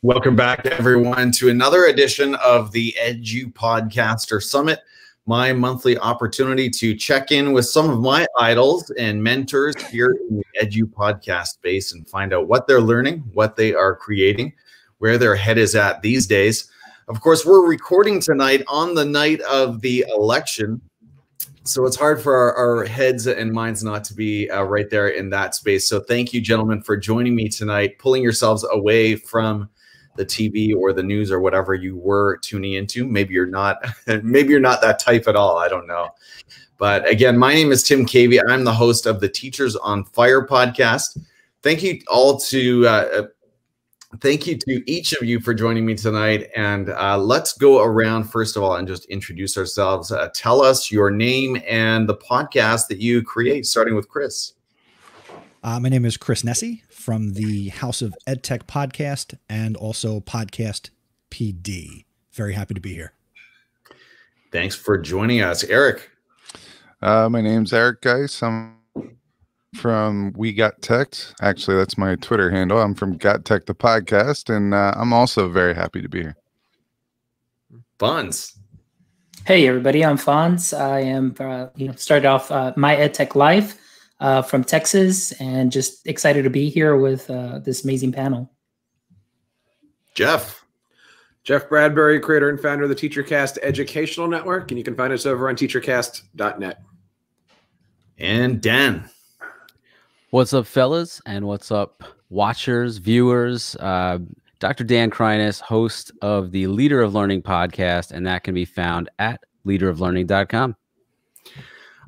Welcome back, everyone, to another edition of the Edupodcaster Summit, my monthly opportunity to check in with some of my idols and mentors here in the Edupodcast space and find out what they're learning, what they are creating, where their head is at these days. Of course, we're recording tonight on the night of the election, so it's hard for our heads and minds not to be right there in that space. So thank you, gentlemen, for joining me tonight, pulling yourselves away from the TV or the news or whatever you were tuning into. Maybe you're not, maybe you're not that type at all. I don't know. But again, my name is Tim Cavey. I'm the host of the Teachers on Fire podcast. Thank you all to, thank you to each of you for joining me tonight. And let's go around first of all and just introduce ourselves. Tell us your name and the podcast that you create, starting with Chris. My name is Chris Nessie from the House of EdTech podcast and also Podcast PD. Very happy to be here. Thanks for joining us. Eric. My name's Eric Geis. I'm from We Got Tech. Actually, that's my Twitter handle. I'm from Got Tech the podcast, and I'm also very happy to be here. Fonz. Hey, everybody. I'm Fonz. I am, started off my EdTech life from Texas, and just excited to be here with this amazing panel. Jeff Bradbury, creator and founder of the TeacherCast Educational Network, and you can find us over on teachercast.net. And Dan. What's up, fellas? And what's up, watchers, viewers? Dr. Dan Kreines, host of the Leader of Learning podcast, and that can be found at leaderoflearning.com.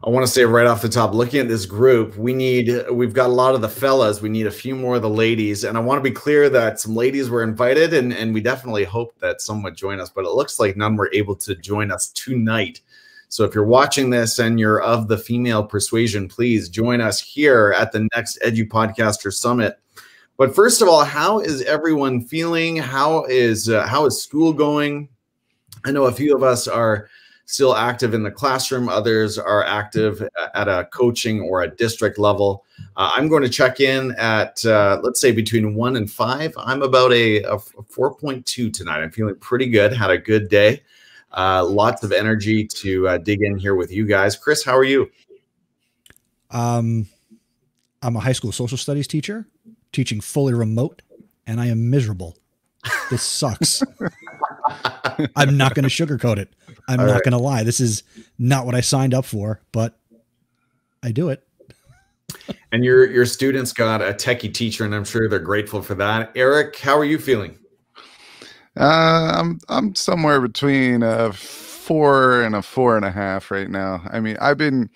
I want to say right off the top, looking at this group, we've got a lot of the fellas. We need a few more of the ladies. And I want to be clear that some ladies were invited, and we definitely hope that some would join us, but it looks like none were able to join us tonight. So if you're watching this and you're of the female persuasion, please join us here at the next Edupodcaster Summit. But first of all, how is everyone feeling? How is school going? I know a few of us are still active in the classroom. Others are active at a coaching or a district level. I'm going to check in at, let's say, between 1 and 5. I'm about a 4.2 tonight. I'm feeling pretty good. Had a good day. Lots of energy to dig in here with you guys. Chris, how are you? I'm a high school social studies teacher, teaching fully remote, and I am miserable. This sucks. I'm not going to sugarcoat it. I'm not going to lie. This is not what I signed up for, but I do it. And your students got a techie teacher, and I'm sure they're grateful for that. Eric, how are you feeling? I'm somewhere between a 4 and a 4.5 right now. I mean, I've been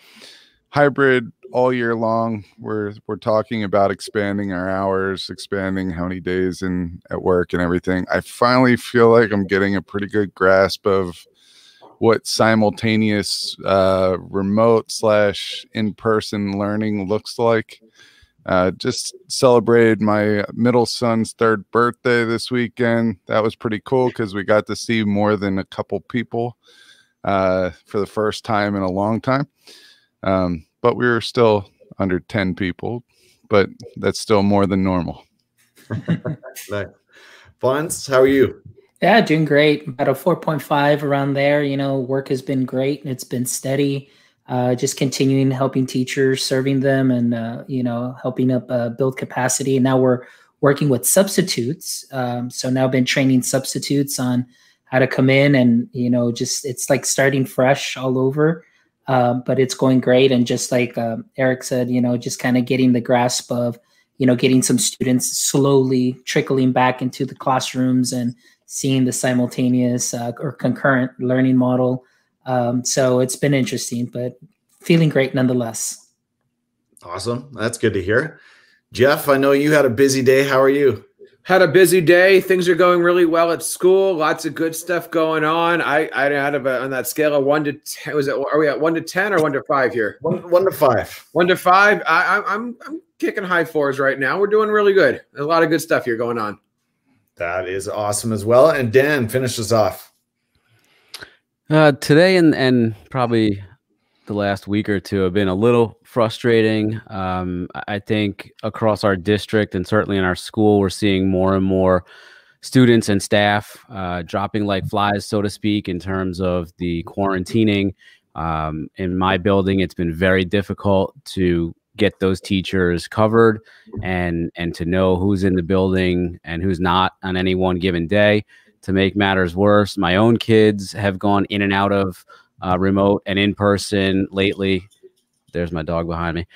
hybrid all year long. We're talking about expanding our hours, expanding how many days at work and everything. I finally feel like I'm getting a pretty good grasp of what simultaneous remote / in-person learning looks like. Just celebrated my middle son's 3rd birthday this weekend. That was pretty cool because we got to see more than a couple people for the first time in a long time. But we were still under 10 people, but that's still more than normal. Nice. Fonz, how are you? Yeah, doing great. About a 4.5 around there. Work has been great and it's been steady. Just continuing helping teachers, serving them, and helping up build capacity. And now we're working with substitutes. So now I've been training substitutes on how to come in, and it's like starting fresh all over. But it's going great. And just like Eric said, just kind of getting the grasp of, getting some students slowly trickling back into the classrooms and seeing the simultaneous or concurrent learning model. So it's been interesting, but feeling great nonetheless. Awesome. That's good to hear. Jeff, I know you had a busy day. How are you? Had a busy day. Things are going really well at school. Lots of good stuff going on. I had on that scale of 1 to 10. Are we at 1 to 10 or 1 to 5 here? 1 to 5. 1 to 5. I'm kicking high 4s right now. We're doing really good. There's a lot of good stuff here going on. That is awesome as well. And Dan, finish us off. Today and probably the last week or two have been a little frustrating. I think across our district and certainly in our school, we're seeing more and more students and staff dropping like flies, so to speak, in terms of the quarantining. In my building, it's been very difficult to get those teachers covered and to know who's in the building and who's not on any one given day. To make matters worse, my own kids have gone in and out of remote and in person lately. There's my dog behind me.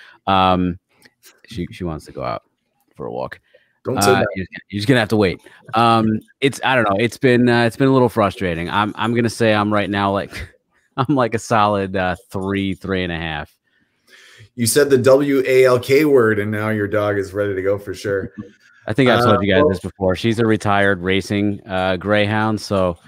She wants to go out for a walk. Don't say that. You're just gonna have to wait. I don't know. It's been a little frustrating. I'm gonna say I'm right now I'm like a solid 3.5. You said the WALK word, and now your dog is ready to go for sure. I think I've told you guys this before. She's a retired racing greyhound, so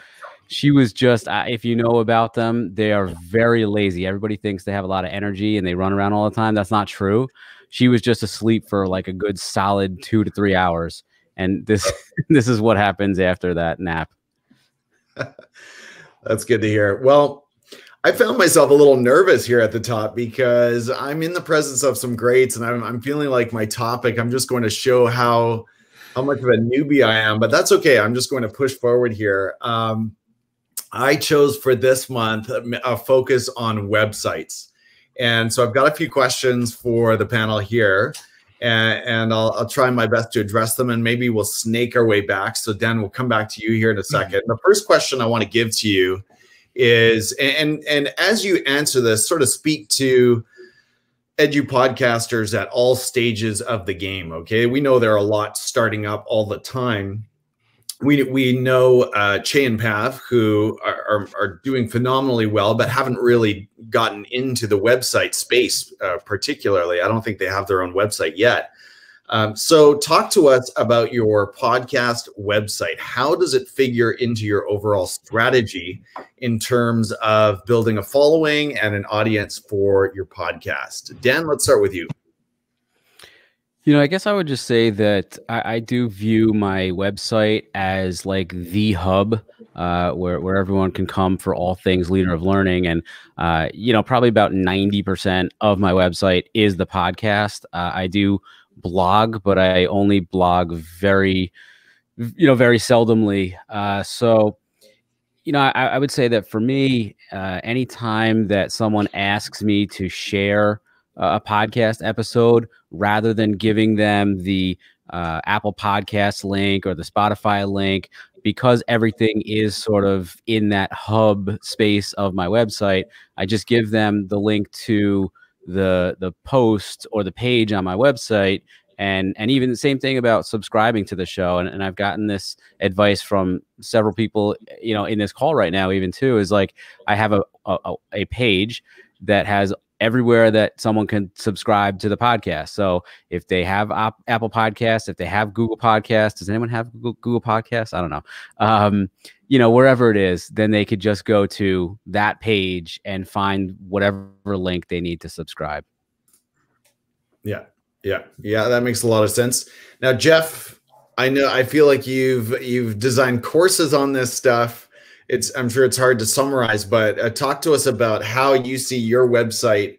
she was just, if you know about them, they are very lazy. Everybody thinks they have a lot of energy and they run around all the time. That's not true. She was just asleep for like a good solid 2 to 3 hours. And this is what happens after that nap. That's good to hear. Well, I found myself a little nervous here at the top because I'm in the presence of some greats, and I'm feeling like my topic, I'm just going to show how much of a newbie I am, but that's okay. I'm just going to push forward here. I chose for this month a focus on websites. And so I've got a few questions for the panel here, and I'll try my best to address them, and maybe we'll snake our way back. So Dan, we'll come back to you here in a second. The first question I want to give to you is, and as you answer this, sort of speak to EDUPodcasters at all stages of the game, okay? We know there are a lot starting up all the time. We know Chey and Pav, who are doing phenomenally well, but haven't really gotten into the website space particularly. I don't think they have their own website yet. So talk to us about your podcast website. How does it figure into your overall strategy in terms of building a following and an audience for your podcast? Dan, let's start with you. I guess I would just say that I do view my website as like the hub where everyone can come for all things Leader of Learning. And, probably about 90% of my website is the podcast. I do blog, but I only blog very seldomly. So I would say that for me, anytime that someone asks me to share a podcast episode, rather than giving them the Apple Podcast link or the Spotify link, because everything is sort of in that hub space of my website, I just give them the link to the post or the page on my website. And even the same thing about subscribing to the show. And I've gotten this advice from several people, in this call right now, even too, is like, I have a page that has everywhere that someone can subscribe to the podcast. So if they have Apple Podcasts, if they have Google Podcasts, does anyone have Google Podcasts? I don't know. Wherever it is, then they could just go to that page and find whatever link they need to subscribe. Yeah. That makes a lot of sense. Now, Jeff, I feel like you've designed courses on this stuff. I'm sure it's hard to summarize, but talk to us about how you see your website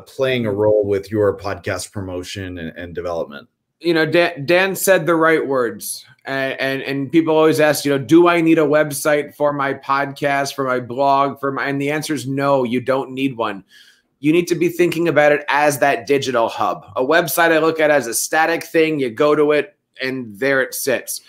playing a role with your podcast promotion and development. Dan said the right words, and people always ask, do I need a website for my podcast, for my blog, and the answer is no, you don't need one. You need to be thinking about it as that digital hub. A website I look at as a static thing. You go to it and there it sits.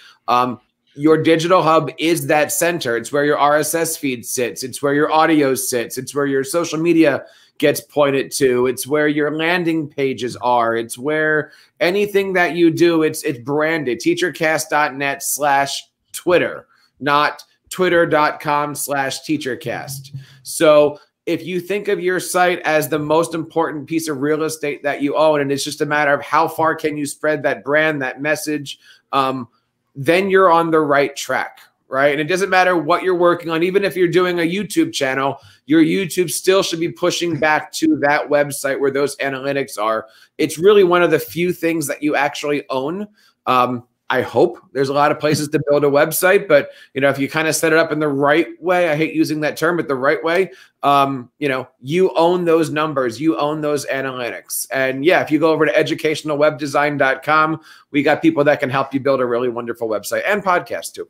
Your digital hub is that center. It's where your RSS feed sits. It's where your audio sits. It's where your social media gets pointed to. It's where your landing pages are. It's where anything that you do, it's branded. Teachercast.net/Twitter, not twitter.com/teachercast. So if you think of your site as the most important piece of real estate that you own, and it's just a matter of how far can you spread that brand, that message, then you're on the right track, right? And it doesn't matter what you're working on. Even if you're doing a YouTube channel, your YouTube still should be pushing back to that website where those analytics are. It's really one of the few things that you actually own. I hope there's a lot of places to build a website, but if you kind of set it up in the right way, I hate using that term, but the right way, you own those numbers, you own those analytics. And yeah, if you go over to educationalwebdesign.com, we got people that can help you build a really wonderful website and podcast too.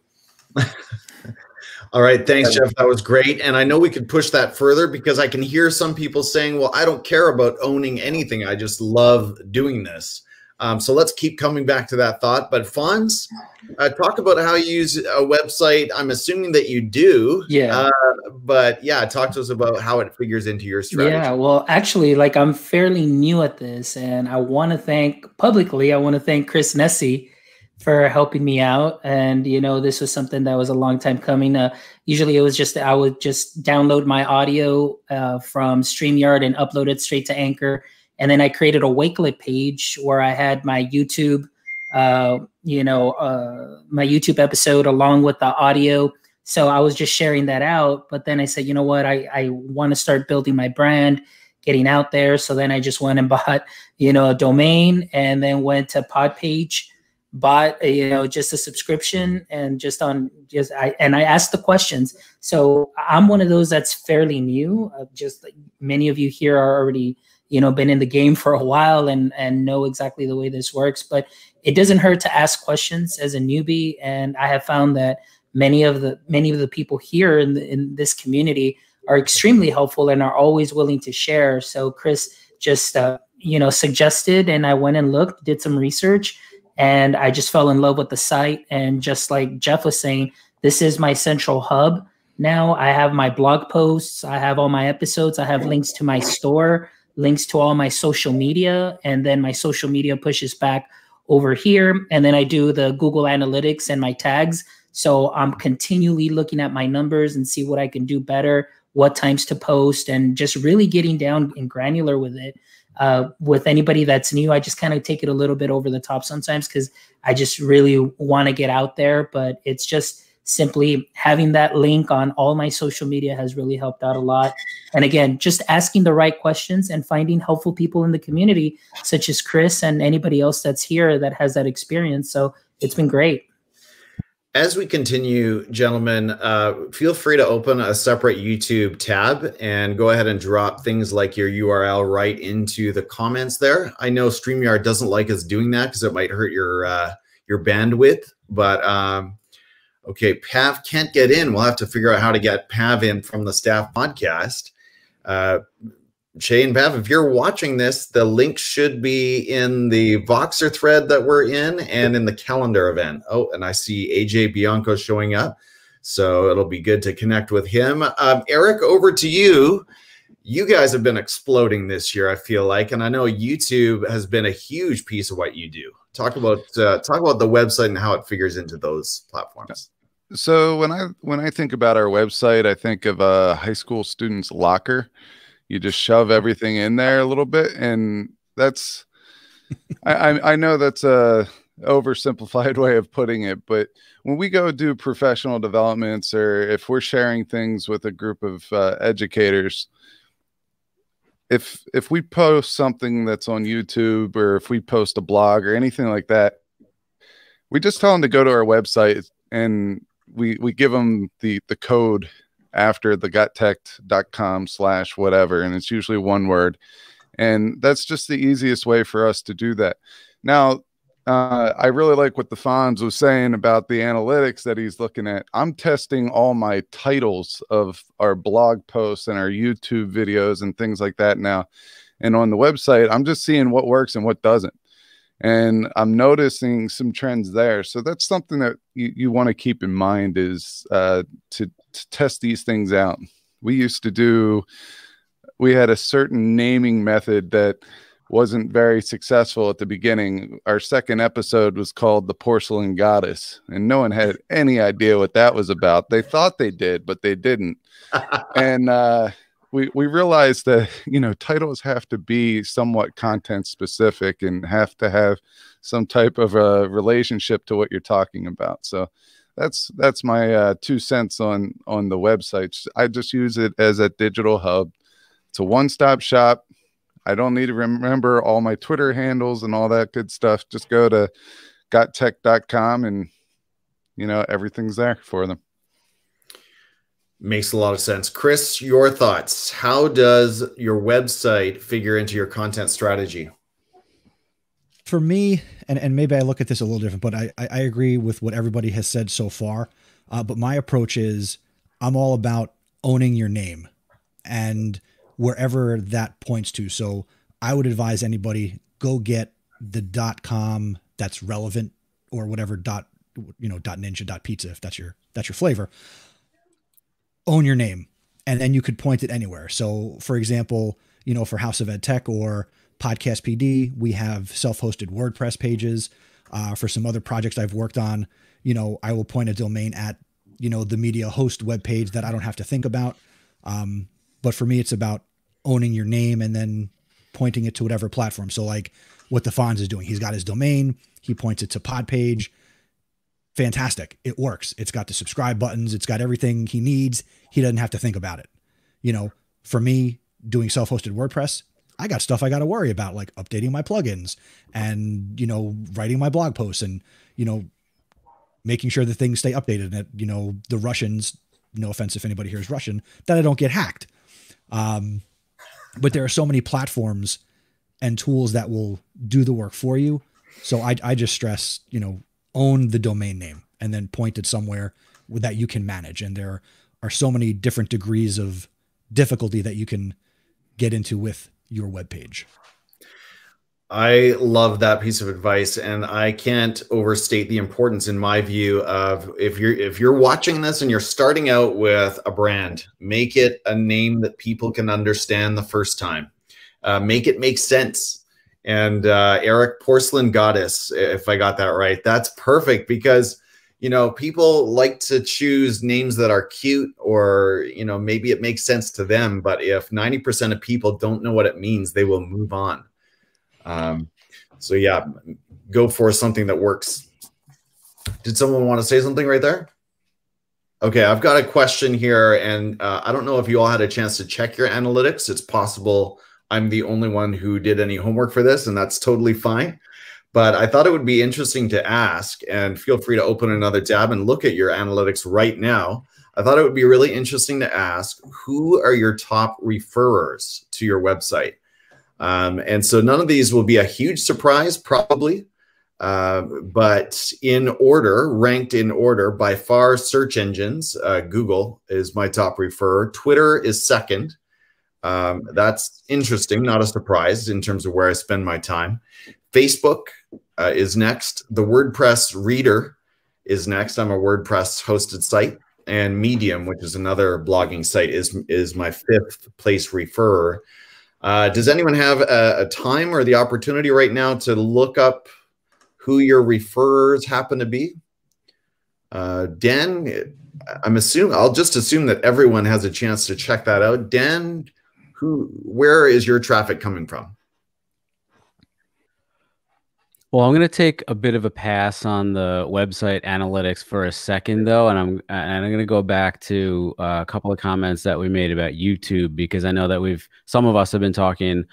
All right. Thanks, Jeff. That was great. And I know we could push that further because I can hear some people saying, well, I don't care about owning anything. I just love doing this. So let's keep coming back to that thought. But Fonz, talk about how you use a website. I'm assuming that you do. Yeah. But yeah, talk to us about how it figures into your strategy. Yeah, well, actually, like I'm fairly new at this, and I want to thank Chris Nessie for helping me out. And, this was something that was a long time coming. Usually it was I would just download my audio from StreamYard and upload it straight to Anchor. And then I created a Wakelet page where I had my YouTube, my YouTube episode along with the audio. So I was just sharing that out. But then I said, you know what, I want to start building my brand, getting out there. So then I just went and bought, a domain, and then went to Podpage, bought just a subscription, and I asked the questions. So I'm one of those that's fairly new. Just like many of you here are already been in the game for a while and know exactly the way this works, but it doesn't hurt to ask questions as a newbie. And I have found that many of the people here in this community are extremely helpful and are always willing to share. So Chris just, suggested, and I went and looked, did some research, and I just fell in love with the site. And just like Jeff was saying, this is my central hub. Now I have my blog posts, I have all my episodes, I have links to my store, links to all my social media, and then my social media pushes back over here. And then I do the Google Analytics and my tags. So I'm continually looking at my numbers and see what I can do better, what times to post, and just really getting down and granular with it. With anybody that's new, I just kind of take it a little bit over the top sometimes because I just really want to get out there. But it's just simply having that link on all my social media has really helped out a lot. And again, just asking the right questions and finding helpful people in the community, such as Chris and anybody else that's here that has that experience. So it's been great. As we continue, gentlemen, feel free to open a separate YouTube tab and go ahead and drop things like your URL right into the comments there. I know StreamYard doesn't like us doing that because it might hurt your bandwidth, but okay, Pav can't get in. We'll have to figure out how to get Pav in from the staff podcast. Chey and Pav, if you're watching this, the link should be in the Voxer thread that we're in and in the calendar event. Oh, and I see AJ Bianco showing up. So it'll be good to connect with him. Eric, over to you. You guys have been exploding this year, I feel like, and I know YouTube has been a huge piece of what you do. Talk about the website and how it figures into those platforms. So when I think about our website, I think of a high school student's locker. You just shove everything in there a little bit, and that's I know that's a oversimplified way of putting it, but when we go do professional developments, or if we're sharing things with a group of educators, if we post something that's on YouTube, or if we post a blog or anything like that, we just tell them to go to our website, and we give them the code after the gottech.com/whatever, and it's usually one word, and that's just the easiest way for us to do that. Now, I really like what the Fonz was saying about the analytics that he's looking at. I'm testing all my titles of our blog posts and our YouTube videos and things like that now, and on the website, I'm just seeing what works and what doesn't. And I'm noticing some trends there. So that's something that you want to keep in mind, is to test these things out. We had a certain naming method that wasn't very successful at the beginning. Our second episode was called The Porcelain Goddess, and no one had any idea what that was about. They thought they did, but they didn't. And we realized that, titles have to be somewhat content specific and have to have some type of a relationship to what you're talking about. So that's my 2 cents on the website. I just use it as a digital hub. It's a one-stop shop. I don't need to remember all my Twitter handles and all that good stuff. Just go to gottech.com, and everything's there for them. Makes a lot of sense. Chris, your thoughts. How does your website figure into your content strategy? For me, and maybe I look at this a little different, but I agree with what everybody has said so far. But my approach is I'm all about owning your name and wherever that points to. So I would advise anybody, go get the .com that's relevant, or whatever .ninja, .pizza, if that's your flavor. Own your name, and then you could point it anywhere. So for example, for House of Ed Tech or Podcast PD, we have self-hosted WordPress pages. For some other projects I've worked on, I will point a domain at, the media host webpage that I don't have to think about. But for me, it's about owning your name and then pointing it to whatever platform. So like what the Fonz is doing, he's got his domain, he points it to Podpage. Fantastic. It works. It's got the subscribe buttons. It's got everything he needs. He doesn't have to think about it. For me, doing self-hosted WordPress, I got stuff I got to worry about, like updating my plugins and, writing my blog posts and, making sure that things stay updated and that, the Russians, no offense if anybody here is Russian, that I don't get hacked. But there are so many platforms and tools that will do the work for you. So I just stress, own the domain name and then point it somewhere that you can manage. And there are so many different degrees of difficulty that you can get into with your webpage. I love that piece of advice, and I can't overstate the importance, in my view, of if you're watching this and you're starting out with a brand, make it a name that people can understand the first time. Make it make sense. And Eric, Porcelain Goddess, if I got that right, that's perfect, because people like to choose names that are cute, or maybe it makes sense to them, but if 90% of people don't know what it means, they will move on. So yeah, go for something that works. Did someone want to say something right there? Okay, I've got a question here, and I don't know if you all had a chance to check your analytics. It's possible I'm the only one who did any homework for this, and that's totally fine. But I thought it would be interesting to ask, and feel free to open another tab and look at your analytics right now. I thought it would be really interesting to ask, who are your top referrers to your website? And so none of these will be a huge surprise, probably, but in order, ranked in order, by far, search engines, Google is my top referrer. Twitter is second. That's interesting, not a surprise in terms of where I spend my time. Facebook is next. The WordPress reader is next. I'm a WordPress hosted site. And Medium, which is another blogging site, is my fifth place referrer. Does anyone have a time or the opportunity right now to look up who your referrers happen to be? Dan, I'll just assume that everyone has a chance to check that out. Dan, where is your traffic coming from? Well, I'm going to take a bit of a pass on the website analytics for a second, though, and I'm going to go back to a couple of comments that we made about YouTube, because I know that some of us have been talking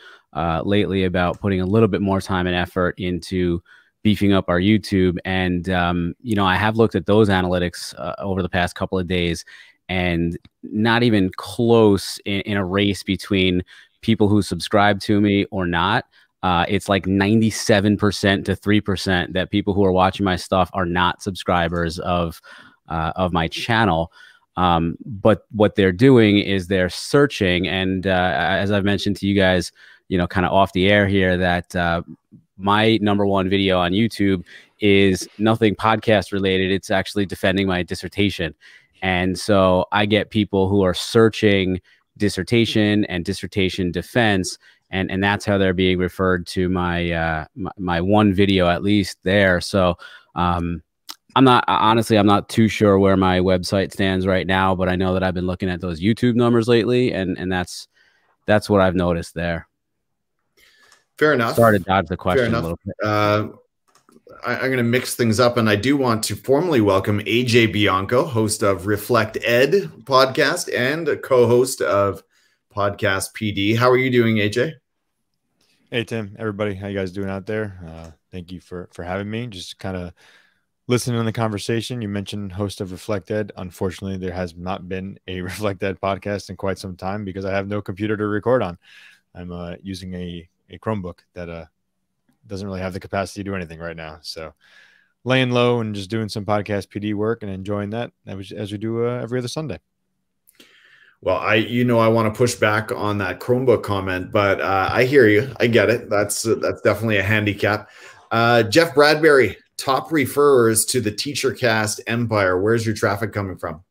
lately about putting a little bit more time and effort into beefing up our YouTube, and I have looked at those analytics over the past couple of days, and not even close in a race between people who subscribe to me or not. It's like 97% to 3% that people who are watching my stuff are not subscribers of my channel. But what they're doing is they're searching. And as I've mentioned to you guys, kind of off the air here, that my #1 video on YouTube is nothing podcast related. It's actually defending my dissertation. And so I get people who are searching dissertation and dissertation defense, and that's how they're being referred to my my one video, at least there. So I'm not too sure where my website stands right now, but I know that I've been looking at those YouTube numbers lately, and that's what I've noticed there. Fair enough. Sorry to dodge the question a little bit. I'm going to mix things up, and I do want to formally welcome AJ Bianco, host of Reflect Ed podcast and a co-host of Podcast PD. How are you doing, AJ? Hey, Tim, everybody. How you guys doing out there? Thank you for having me. Just kind of listening to the conversation. You mentioned host of Reflect Ed. Unfortunately, there has not been a Reflect Ed podcast in quite some time because I have no computer to record on. I'm using a Chromebook that doesn't really have the capacity to do anything right now. So laying low and just doing some podcast PD work and enjoying that as we do every other Sunday. Well, I want to push back on that Chromebook comment, but I hear you. I get it. That's definitely a handicap. Jeff Bradbury, top referrers to the TeacherCast empire. Where's your traffic coming from?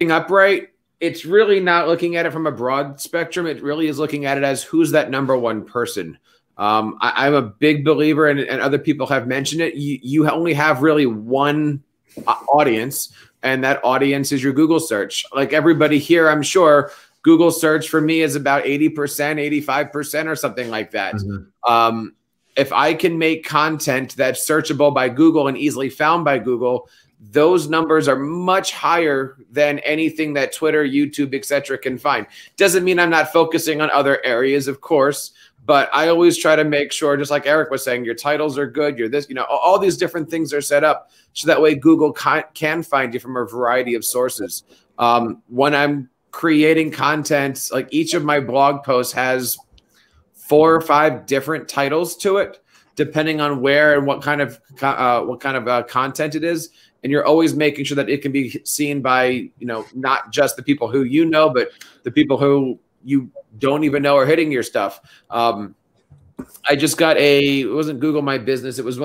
Upright, it's really not looking at it from a broad spectrum. It really is looking at it as who's that number one person. I'm a big believer, and other people have mentioned it. You only have really one audience, and that audience is your Google search. Like everybody here, I'm sure Google search for me is about 80%, 85% or something like that. Mm-hmm. If I can make content that's searchable by Google and easily found by Google, those numbers are much higher than anything that Twitter, YouTube, etc. can find. Doesn't mean I'm not focusing on other areas, of course, but I always try to make sure, just like Eric was saying, your titles are good, you're this, all these different things are set up so that way Google can find you from a variety of sources. When I'm creating content, like each of my blog posts has 4 or 5 different titles to it, depending on where and what kind of content it is. And you're always making sure that it can be seen by, not just the people who but the people who you don't even know are hitting your stuff. I just got it wasn't Google My Business. It was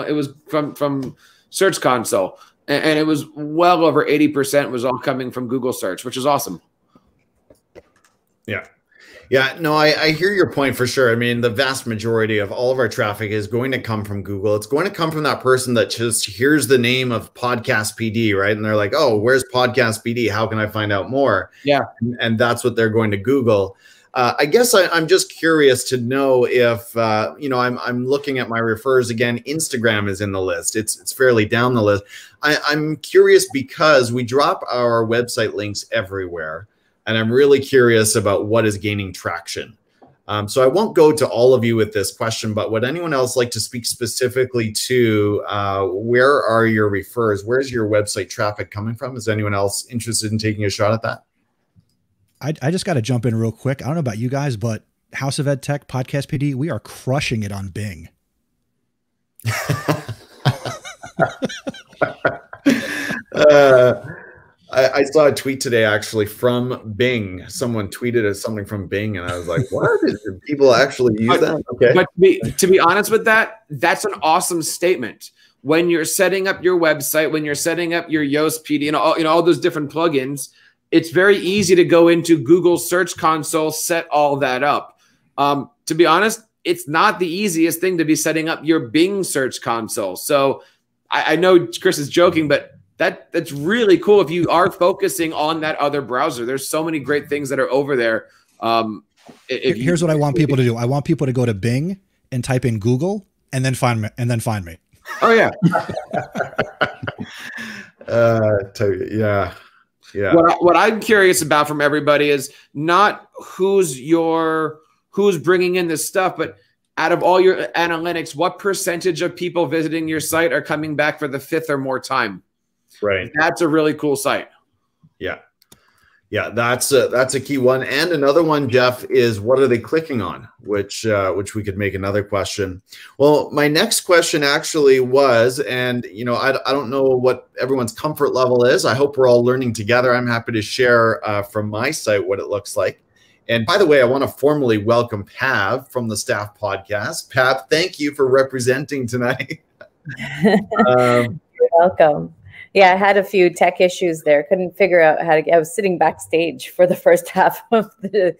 from Search Console, and it was well over 80% was all coming from Google search, which is awesome. Yeah, no, I hear your point for sure. I mean, the vast majority of all of our traffic is going to come from Google. It's going to come from that person that just hears the name of Podcast PD, right? And they're like, oh, where's Podcast PD? How can I find out more? Yeah. And that's what they're going to Google. I guess I'm just curious to know if, I'm looking at my refers again. Instagram is in the list. It's fairly down the list. I'm curious because we drop our website links everywhere. And I'm really curious about what is gaining traction. So I won't go to all of you with this question, but would anyone else like to speak specifically to where are your refers? Where's your website traffic coming from? Is anyone else interested in taking a shot at that? I just got to jump in real quick. I don't know about you guys, but House of Ed Tech, Podcast PD, we are crushing it on Bing. I saw a tweet today actually from Bing. Someone tweeted us something from Bing, and I was like, "What? Do people actually use that?" Okay. But to be honest with that, that's an awesome statement. When you're setting up your website, when you're setting up your Yoast PD, all those different plugins, it's very easy to go into Google Search Console, set all that up. To be honest, it's not the easiest thing to be setting up your Bing Search Console. So I know Chris is joking, but that's really cool if you are focusing on that other browser. There's so many great things that are over there. Here's what I want people to do. I want people to go to Bing and type in Google and then find me. Oh yeah. Yeah. What I'm curious about from everybody is not who's bringing in this stuff, but out of all your analytics, what percentage of people visiting your site are coming back for the 5th or more time? Right. That's a really cool site. Yeah. Yeah, that's a key one. And another one, Jeff, is what are they clicking on? Which we could make another question. Well, my next question actually was, and I don't know what everyone's comfort level is. I hope we're all learning together. I'm happy to share from my site what it looks like. And by the way, I want to formally welcome Pav from the Staff Podcast. Pav, thank you for representing tonight. You're welcome. Yeah, I had a few tech issues there. Couldn't figure out how to. I was sitting backstage for the first half of the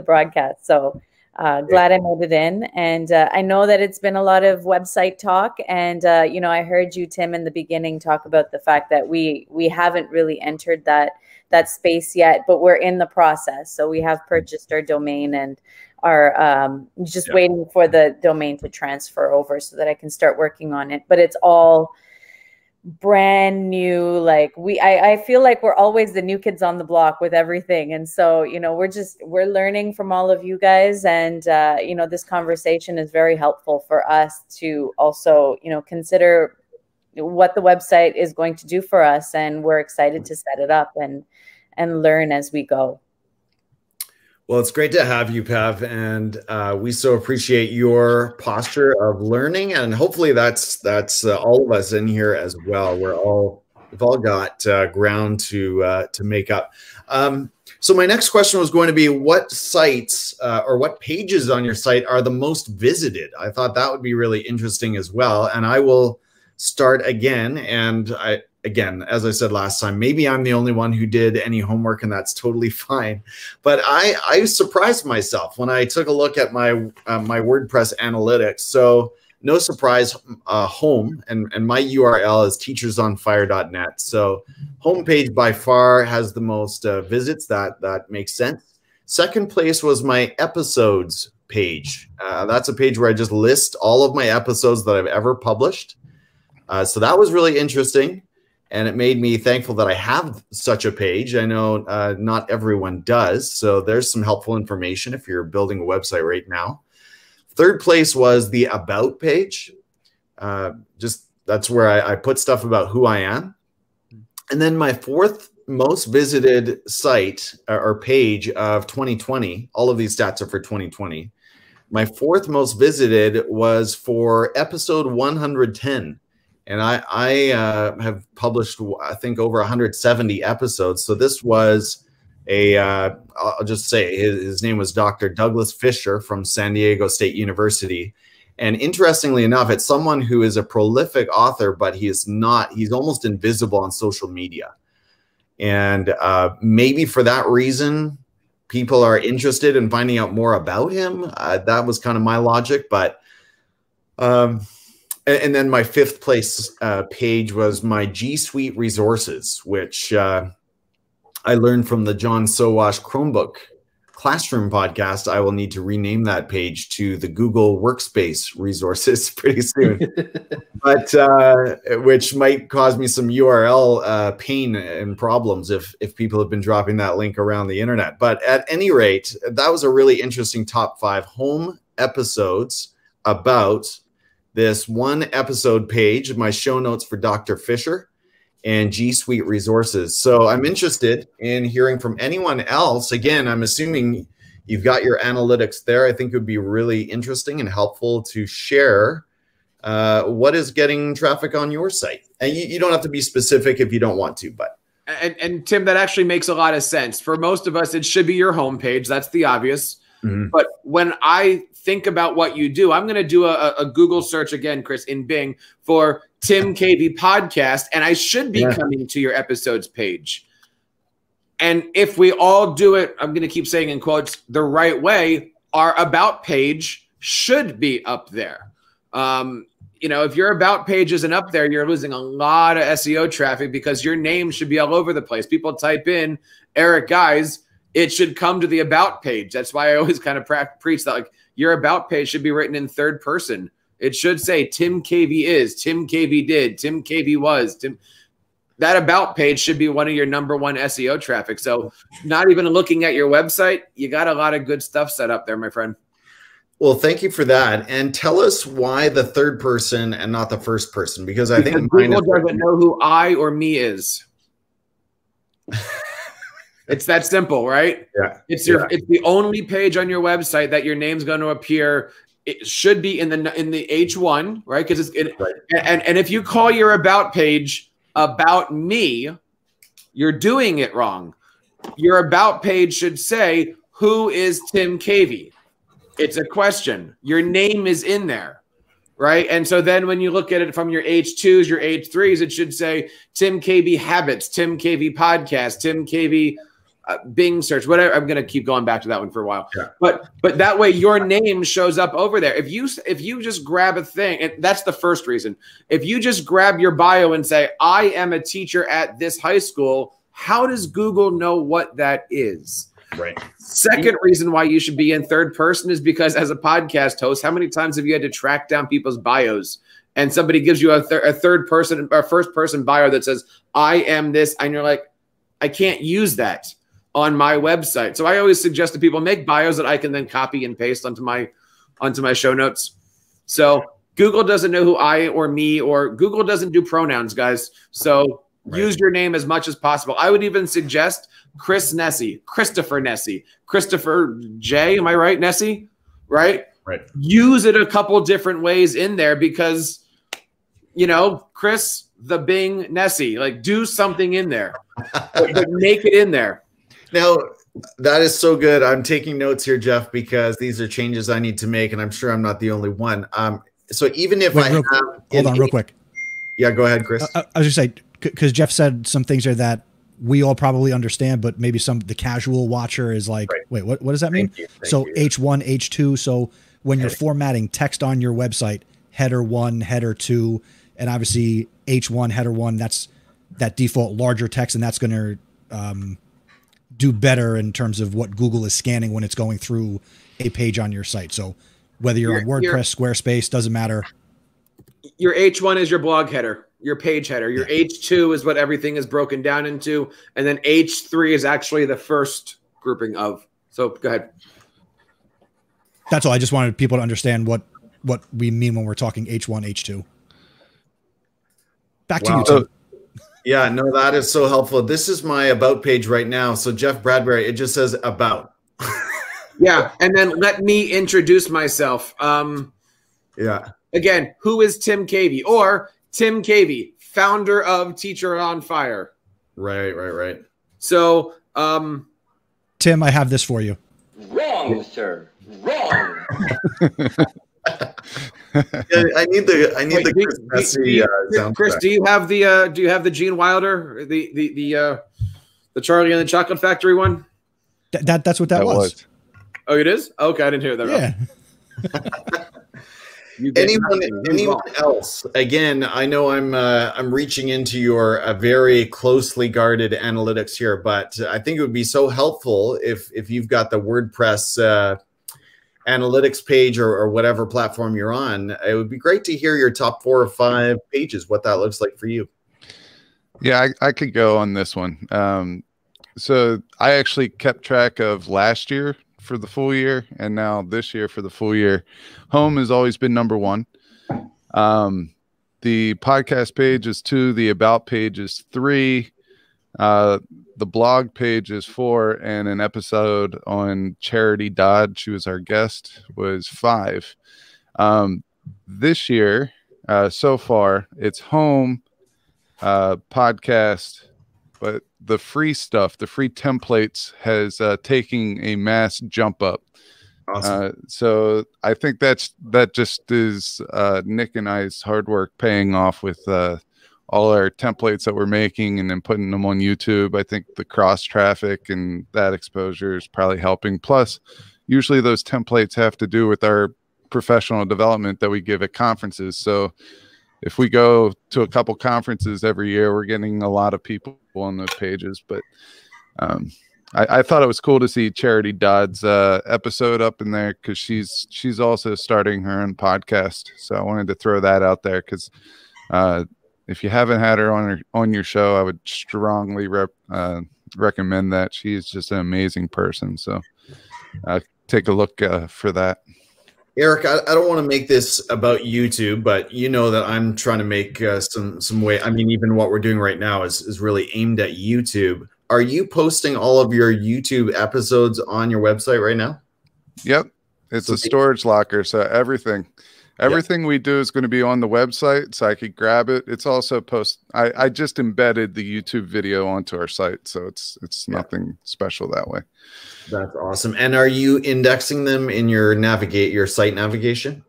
broadcast, so glad I made it in. And I know that it's been a lot of website talk, and I heard you, Tim, in the beginning talk about the fact that we haven't really entered that space yet, but we're in the process. So we have purchased our domain and are just waiting for the domain to transfer over so that I can start working on it. But it's all brand new, like I feel like we're always the new kids on the block with everything. And so, you know, we're learning from all of you guys. And, you know, this conversation is very helpful for us to also, you know, consider what the website is going to do for us. And we're excited to set it up and learn as we go. Well, it's great to have you, Pav, and we so appreciate your posture of learning, and hopefully that's all of us in here as well. We've all got ground to make up. So my next question was going to be, what sites or what pages on your site are the most visited? I thought that would be really interesting as well, and I will start again. And again, as I said last time, maybe I'm the only one who did any homework, and that's totally fine. But I surprised myself when I took a look at my my WordPress analytics. So no surprise, home, and my URL is teachersonfire.net. So homepage by far has the most visits. That makes sense. Second place was my episodes page. That's a page where I just list all of my episodes that I've ever published. So that was really interesting. And it made me thankful that I have such a page. I know not everyone does. So there's some helpful information if you're building a website right now. Third place was the About page. That's where I put stuff about who I am. And then my fourth most visited site or page of 2020, all of these stats are for 2020. My fourth most visited was for episode 110. And I have published, I think, over 170 episodes. So this was I'll just say his name was Dr. Douglas Fisher from San Diego State University. And interestingly enough, it's someone who is a prolific author, but he's almost invisible on social media. And maybe for that reason, people are interested in finding out more about him. That was kind of my logic, but and then my fifth place page was my G Suite resources, which I learned from the John Sowash Chromebook Classroom podcast. I will need to rename that page to the Google Workspace resources pretty soon, but which might cause me some URL pain and problems if people have been dropping that link around the internet. But at any rate, that was a really interesting top 5 home episodes about this one episode page, my show notes for Dr. Fisher, and G Suite resources. So I'm interested in hearing from anyone else. Again, I'm assuming you've got your analytics there. I think it would be really interesting and helpful to share what is getting traffic on your site. And you don't have to be specific if you don't want to, but. And Tim, that actually makes a lot of sense. For most of us, it should be your homepage. That's the obvious. Mm-hmm. But when I think about what you do, I'm going to do a Google search again, Chris, in Bing for Tim KV podcast, and I should be coming to your episodes page. And if we all do it, I'm going to keep saying in quotes, the right way, our About page should be up there. You know, if your About page isn't up there, you're losing a lot of SEO traffic because your name should be all over the place. People type in Eric Guys, it should come to the About page. That's why I always kind of preach that, like, your About page should be written in third person. It should say Tim KV is, Tim KV did, Tim KV was, Tim. That About page should be one of your #1 SEO traffic. So not even looking at your website, you got a lot of good stuff set up there, my friend. Well, thank you for that. And tell us why the third person and not the first person, because I think Google doesn't know who I or me is. It's that simple, right? Yeah. It's the only page on your website that your name's going to appear. It should be in the H1, right? Because and if you call your About page About Me, you're doing it wrong. Your About page should say, who is Tim KV? It's a question. Your name is in there, right? And so then when you look at it from your H2s, your H3s, it should say Tim KV Habits, Tim KV Podcast, Tim KV Bing search, whatever. I'm going to keep going back to that one for a while. Yeah. But that way your name shows up over there. If you just grab a thing, and that's the first reason. If you just grab your bio and say, I am a teacher at this high school, how does Google know what that is? Right. Second reason why you should be in third person is because as a podcast host, how many times have you had to track down people's bios and somebody gives you a third person or first person bio that says, I am this, and you're like, I can't use that on my website. So I always suggest to people make bios that I can then copy and paste onto my show notes. So Google doesn't know who I or me, or Google doesn't do pronouns, guys. So use your name as much as possible. I would even suggest Chris Nessie, Christopher Nessie, Christopher J. Am I right, Nessie? Right? Right. Use it a couple different ways in there because, you know, Chris the Bing Nessie, like do something in there, but make it in there. Now, that is so good. I'm taking notes here, Jeff, because these are changes I need to make, and I'm sure I'm not the only one. So even if hold on real quick. Yeah, go ahead, Chris. I was just saying, because Jeff said some things there that we all probably understand, but maybe the casual watcher is like, wait, what does that mean? Thank you. H1, H2. So when you're formatting text on your website, header 1, header 2, and obviously H1, header 1, that's that default larger text, and that's going to do better in terms of what Google is scanning when it's going through a page on your site. So whether you're on WordPress, Squarespace, doesn't matter. Your H1 is your blog header, your page header. Your H2 is what everything is broken down into. And then H3 is actually the first grouping of. So go ahead. That's all. I just wanted people to understand what we mean when we're talking H1, H2. Back to you, Tim. Yeah, no, that is so helpful. This is my about page right now. So Jeff Bradbury, it just says about. Yeah, and then let me introduce myself. Yeah. Again, who is Tim Cavey? Or Tim Cavey, founder of Teacher on Fire. Right. So, Tim, I have this for you. Wrong, sir. Wrong. I need the Chris Nessie sound. Chris, do you have the Gene Wilder, the Charlie and the Chocolate Factory one? That's what that was. Oh, it is? Okay, I didn't hear that. Yeah. Anyone else? Again, I know I'm reaching into your very closely guarded analytics here, but I think it would be so helpful if you've got the WordPress analytics page or whatever platform you're on. It would be great to hear your top 4 or 5 pages, what that looks like for you. Yeah, I could go on this one. So I actually kept track of last year for the full year, and now this year for the full year. Home has always been number 1. The podcast page is 2. The about page is 3. The blog page is 4, and an episode on Charity Dodd, she was our guest, was 5. This year, so far, it's home, podcast, but the free stuff, the free templates has taken a mass jump up. Awesome. So I think that just is Nick and I's hard work paying off with all our templates that we're making and then putting them on YouTube. I think the cross traffic and that exposure is probably helping. Plus, usually those templates have to do with our professional development that we give at conferences. So if we go to a couple conferences every year, we're getting a lot of people on those pages. But I thought it was cool to see Charity Dodd's episode up in there because she's also starting her own podcast. So I wanted to throw that out there because if you haven't had her on your show, I would strongly recommend that. She's just an amazing person. So take a look for that. Eric, I don't want to make this about YouTube, but you know that I'm trying to make some way. I mean, even what we're doing right now is really aimed at YouTube. Are you posting all of your YouTube episodes on your website right now? Yep. It's a storage locker. So everything we do is going to be on the website, so I could grab it. It's also I just embedded the YouTube video onto our site, so it's nothing special that way. That's awesome. And are you indexing them in your site navigation?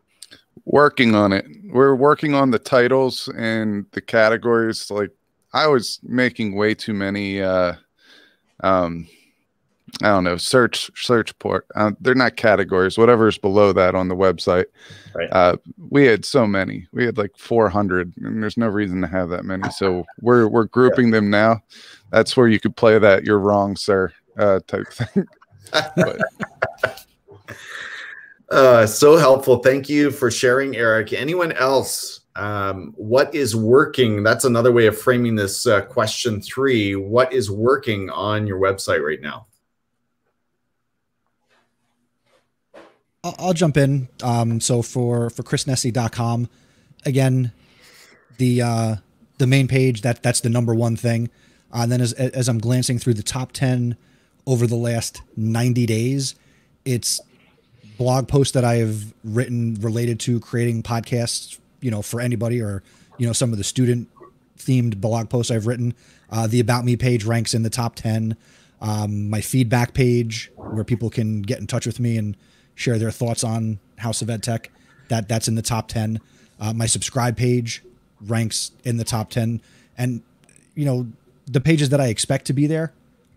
Working on it. We're working on the titles and the categories. Like I was making way too many I don't know, search port. They're not categories, whatever's below that on the website. Right. We had so many. We had like 400, and there's no reason to have that many. So we're grouping them now. That's where you could play that "you're wrong, sir" type thing. So helpful. Thank you for sharing, Eric. Anyone else what is working? That's another way of framing this question 3. What is working on your website right now? I'll jump in. So for chrisnessy.com, again, the main page, that's the #1 thing. And then as I'm glancing through the top 10 over the last 90 days, it's blog posts that I have written related to creating podcasts, for anybody, or, some of the student themed blog posts I've written. The About Me page ranks in the top 10. My feedback page, where people can get in touch with me and share their thoughts on House of Ed Tech, that's in the top 10. My subscribe page ranks in the top 10. And, the pages that I expect to be there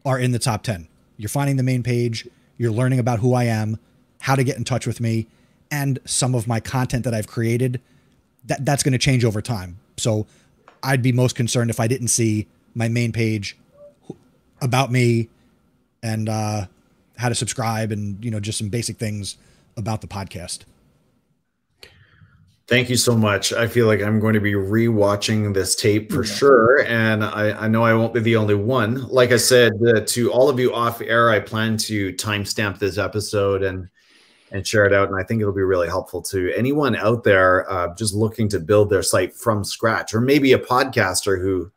are in the top 10. You're finding the main page, you're learning about who I am, how to get in touch with me, and some of my content that I've created, that's going to change over time. So I'd be most concerned if I didn't see my main page, about me, and how to subscribe, and just some basic things about the podcast. Thank you so much. I feel like I'm going to be re-watching this tape for sure, and I know I won't be the only one. Like I said to all of you off air, I plan to timestamp this episode and share it out, and I think it'll be really helpful to anyone out there just looking to build their site from scratch, or maybe a podcaster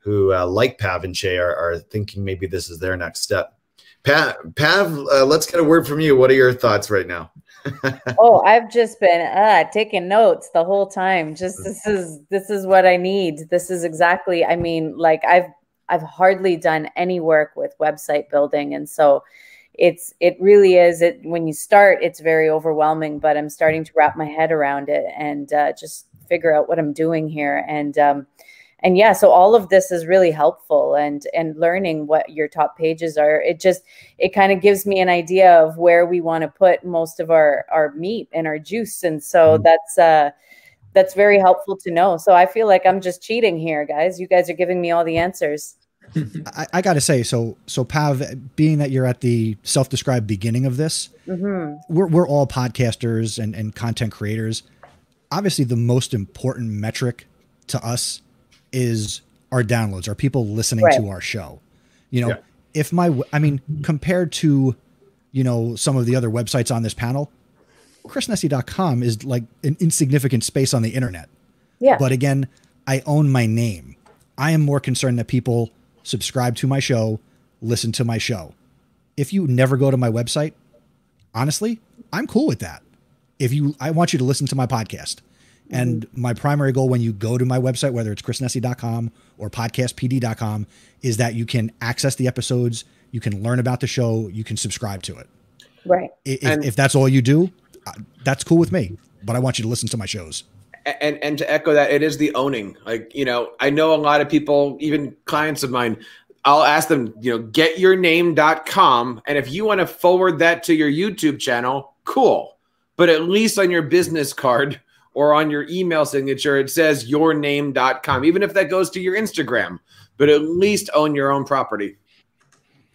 who like Pav and Chey are thinking maybe this is their next step. Pav, let's get a word from you. What are your thoughts right now? Oh, I've just been taking notes the whole time. Just this is what I need. This is exactly. I mean, like I've hardly done any work with website building, and so it really is. When you start, it's very overwhelming. But I'm starting to wrap my head around it and just figure out what I'm doing here. And yeah, so all of this is really helpful, and learning what your top pages are. It kind of gives me an idea of where we want to put most of our meat and our juice. And so that's very helpful to know. So I feel like I'm just cheating here, guys. You guys are giving me all the answers. I got to say, so Pav, being that you're at the self-described beginning of this, we're all podcasters and content creators. Obviously, the most important metric to us is our downloads, are people listening to our show. If compared to, some of the other websites on this panel, chrisnessy.com is like an insignificant space on the internet. Yeah. But again, I own my name. I am more concerned that people subscribe to my show, listen to my show. If you never go to my website, honestly, I'm cool with that. I want you to listen to my podcast. And my primary goal when you go to my website, whether it's chrisnessy.com or podcastpd.com, is that you can access the episodes, you can learn about the show, you can subscribe to it. Right. If that's all you do, that's cool with me. But I want you to listen to my shows. And to echo that, it is the owning. Like, I know a lot of people, even clients of mine, I'll ask them, getyourname.com. And if you want to forward that to your YouTube channel, cool. But at least on your business card or on your email signature, it says yourname.com, even if that goes to your Instagram, but at least own your own property.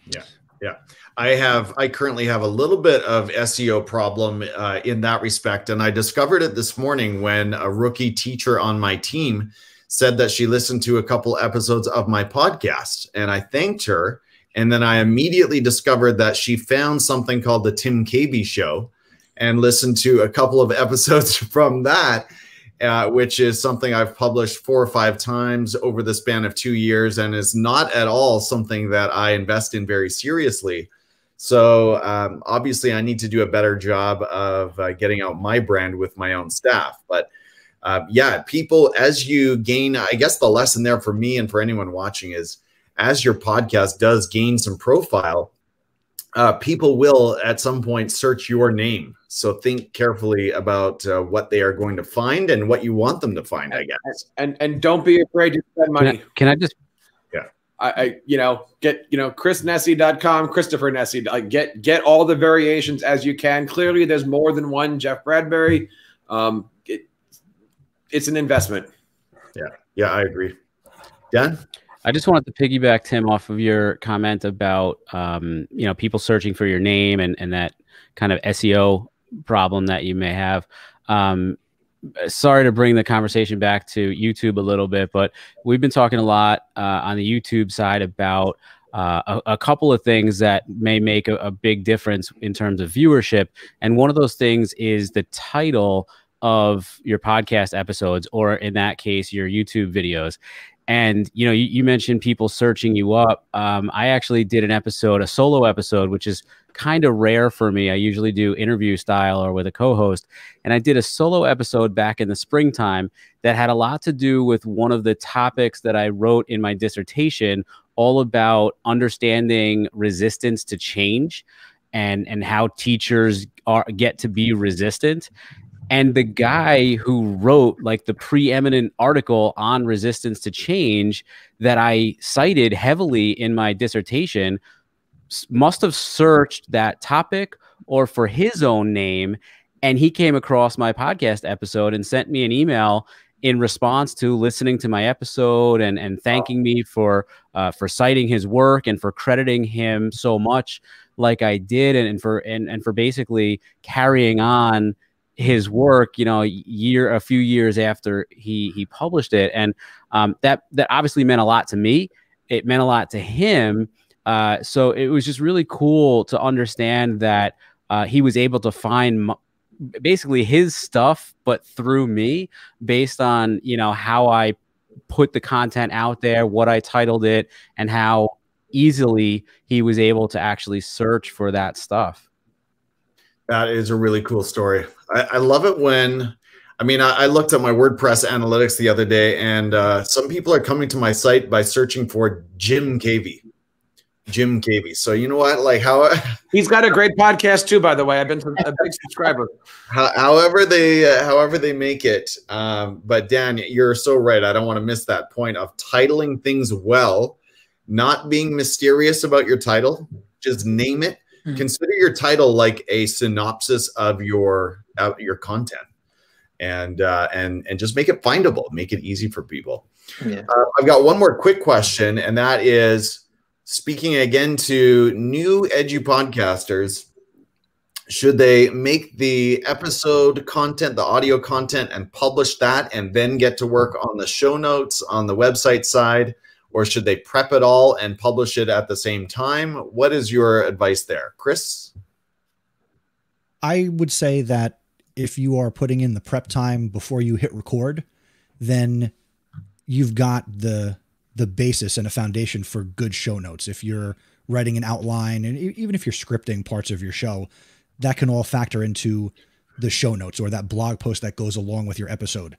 Yeah. Yeah. I currently have a little bit of SEO problem in that respect. And I discovered it this morning when a rookie teacher on my team said that she listened to a couple episodes of my podcast, and I thanked her. And then I immediately discovered that she found something called the Tim Cabey Show, and listened to a couple of episodes from that, which is something I've published 4 or 5 times over the span of 2 years, and is not at all something that I invest in very seriously. So obviously I need to do a better job of getting out my brand with my own staff. But yeah, people, as you gain, I guess the lesson there for me and for anyone watching is, as your podcast does gain some profile, people will at some point search your name. So think carefully about what they are going to find and what you want them to find, I guess. And don't be afraid to spend money. Can I just? Yeah. Get chrisnessy.com, Christopher Nessy. Get all the variations as you can. Clearly, there's more than one Jeff Bradbury. It's an investment. Yeah, I agree. Dan? I just wanted to piggyback, Tim, off of your comment about people searching for your name and that kind of SEO problem that you may have. sorry to bring the conversation back to YouTube a little bit, but we've been talking a lot on the YouTube side about a couple of things that may make a big difference in terms of viewership. And one of those things is the title of your podcast episodes, or in that case, your YouTube videos. And, you know, you mentioned people searching you up. I actually did an episode, a solo episode, which is kind of rare for me. I usually do interview style or with a co-host. And I did a solo episode back in the springtime that had a lot to do with one of the topics that I wrote in my dissertation, all about understanding resistance to change and how teachers get to be resistant. And the guy who wrote like the preeminent article on resistance to change that I cited heavily in my dissertation must have searched that topic or for his own name. And he came across my podcast episode and sent me an email in response to listening to my episode and thanking me for citing his work and for crediting him so much like I did, and for basically carrying on his work, you know, a few years after he published it. And that obviously meant a lot to me. It meant a lot to him. So it was just really cool to understand that he was able to find basically his stuff, but through me, based on, you know, how I put the content out there, what I titled it, and how easily he was able to actually search for that stuff. That is a really cool story. I love it when, I mean, I looked at my WordPress analytics the other day, and some people are coming to my site by searching for Jim Cavey. Jim Cavey. So you know what? Like how he's got a great podcast too, by the way. I've been a big subscriber. However they make it. But Dan, you're so right. I don't want to miss that point of titling things well, not being mysterious about your title. Just name it. Consider your title like a synopsis of your content, and just make it findable, make it easy for people. Yeah. I've got one more quick question, and that is, speaking again to new EDUPodcasters, should they make the episode content, the audio content, and publish that and then get to work on the show notes on the website side? Or should they prep it all and publish it at the same time? What is your advice there, Chris? I would say that if you are putting in the prep time before you hit record, then you've got the basis and a foundation for good show notes. If you're writing an outline, and even if you're scripting parts of your show, that can all factor into the show notes or that blog post that goes along with your episode.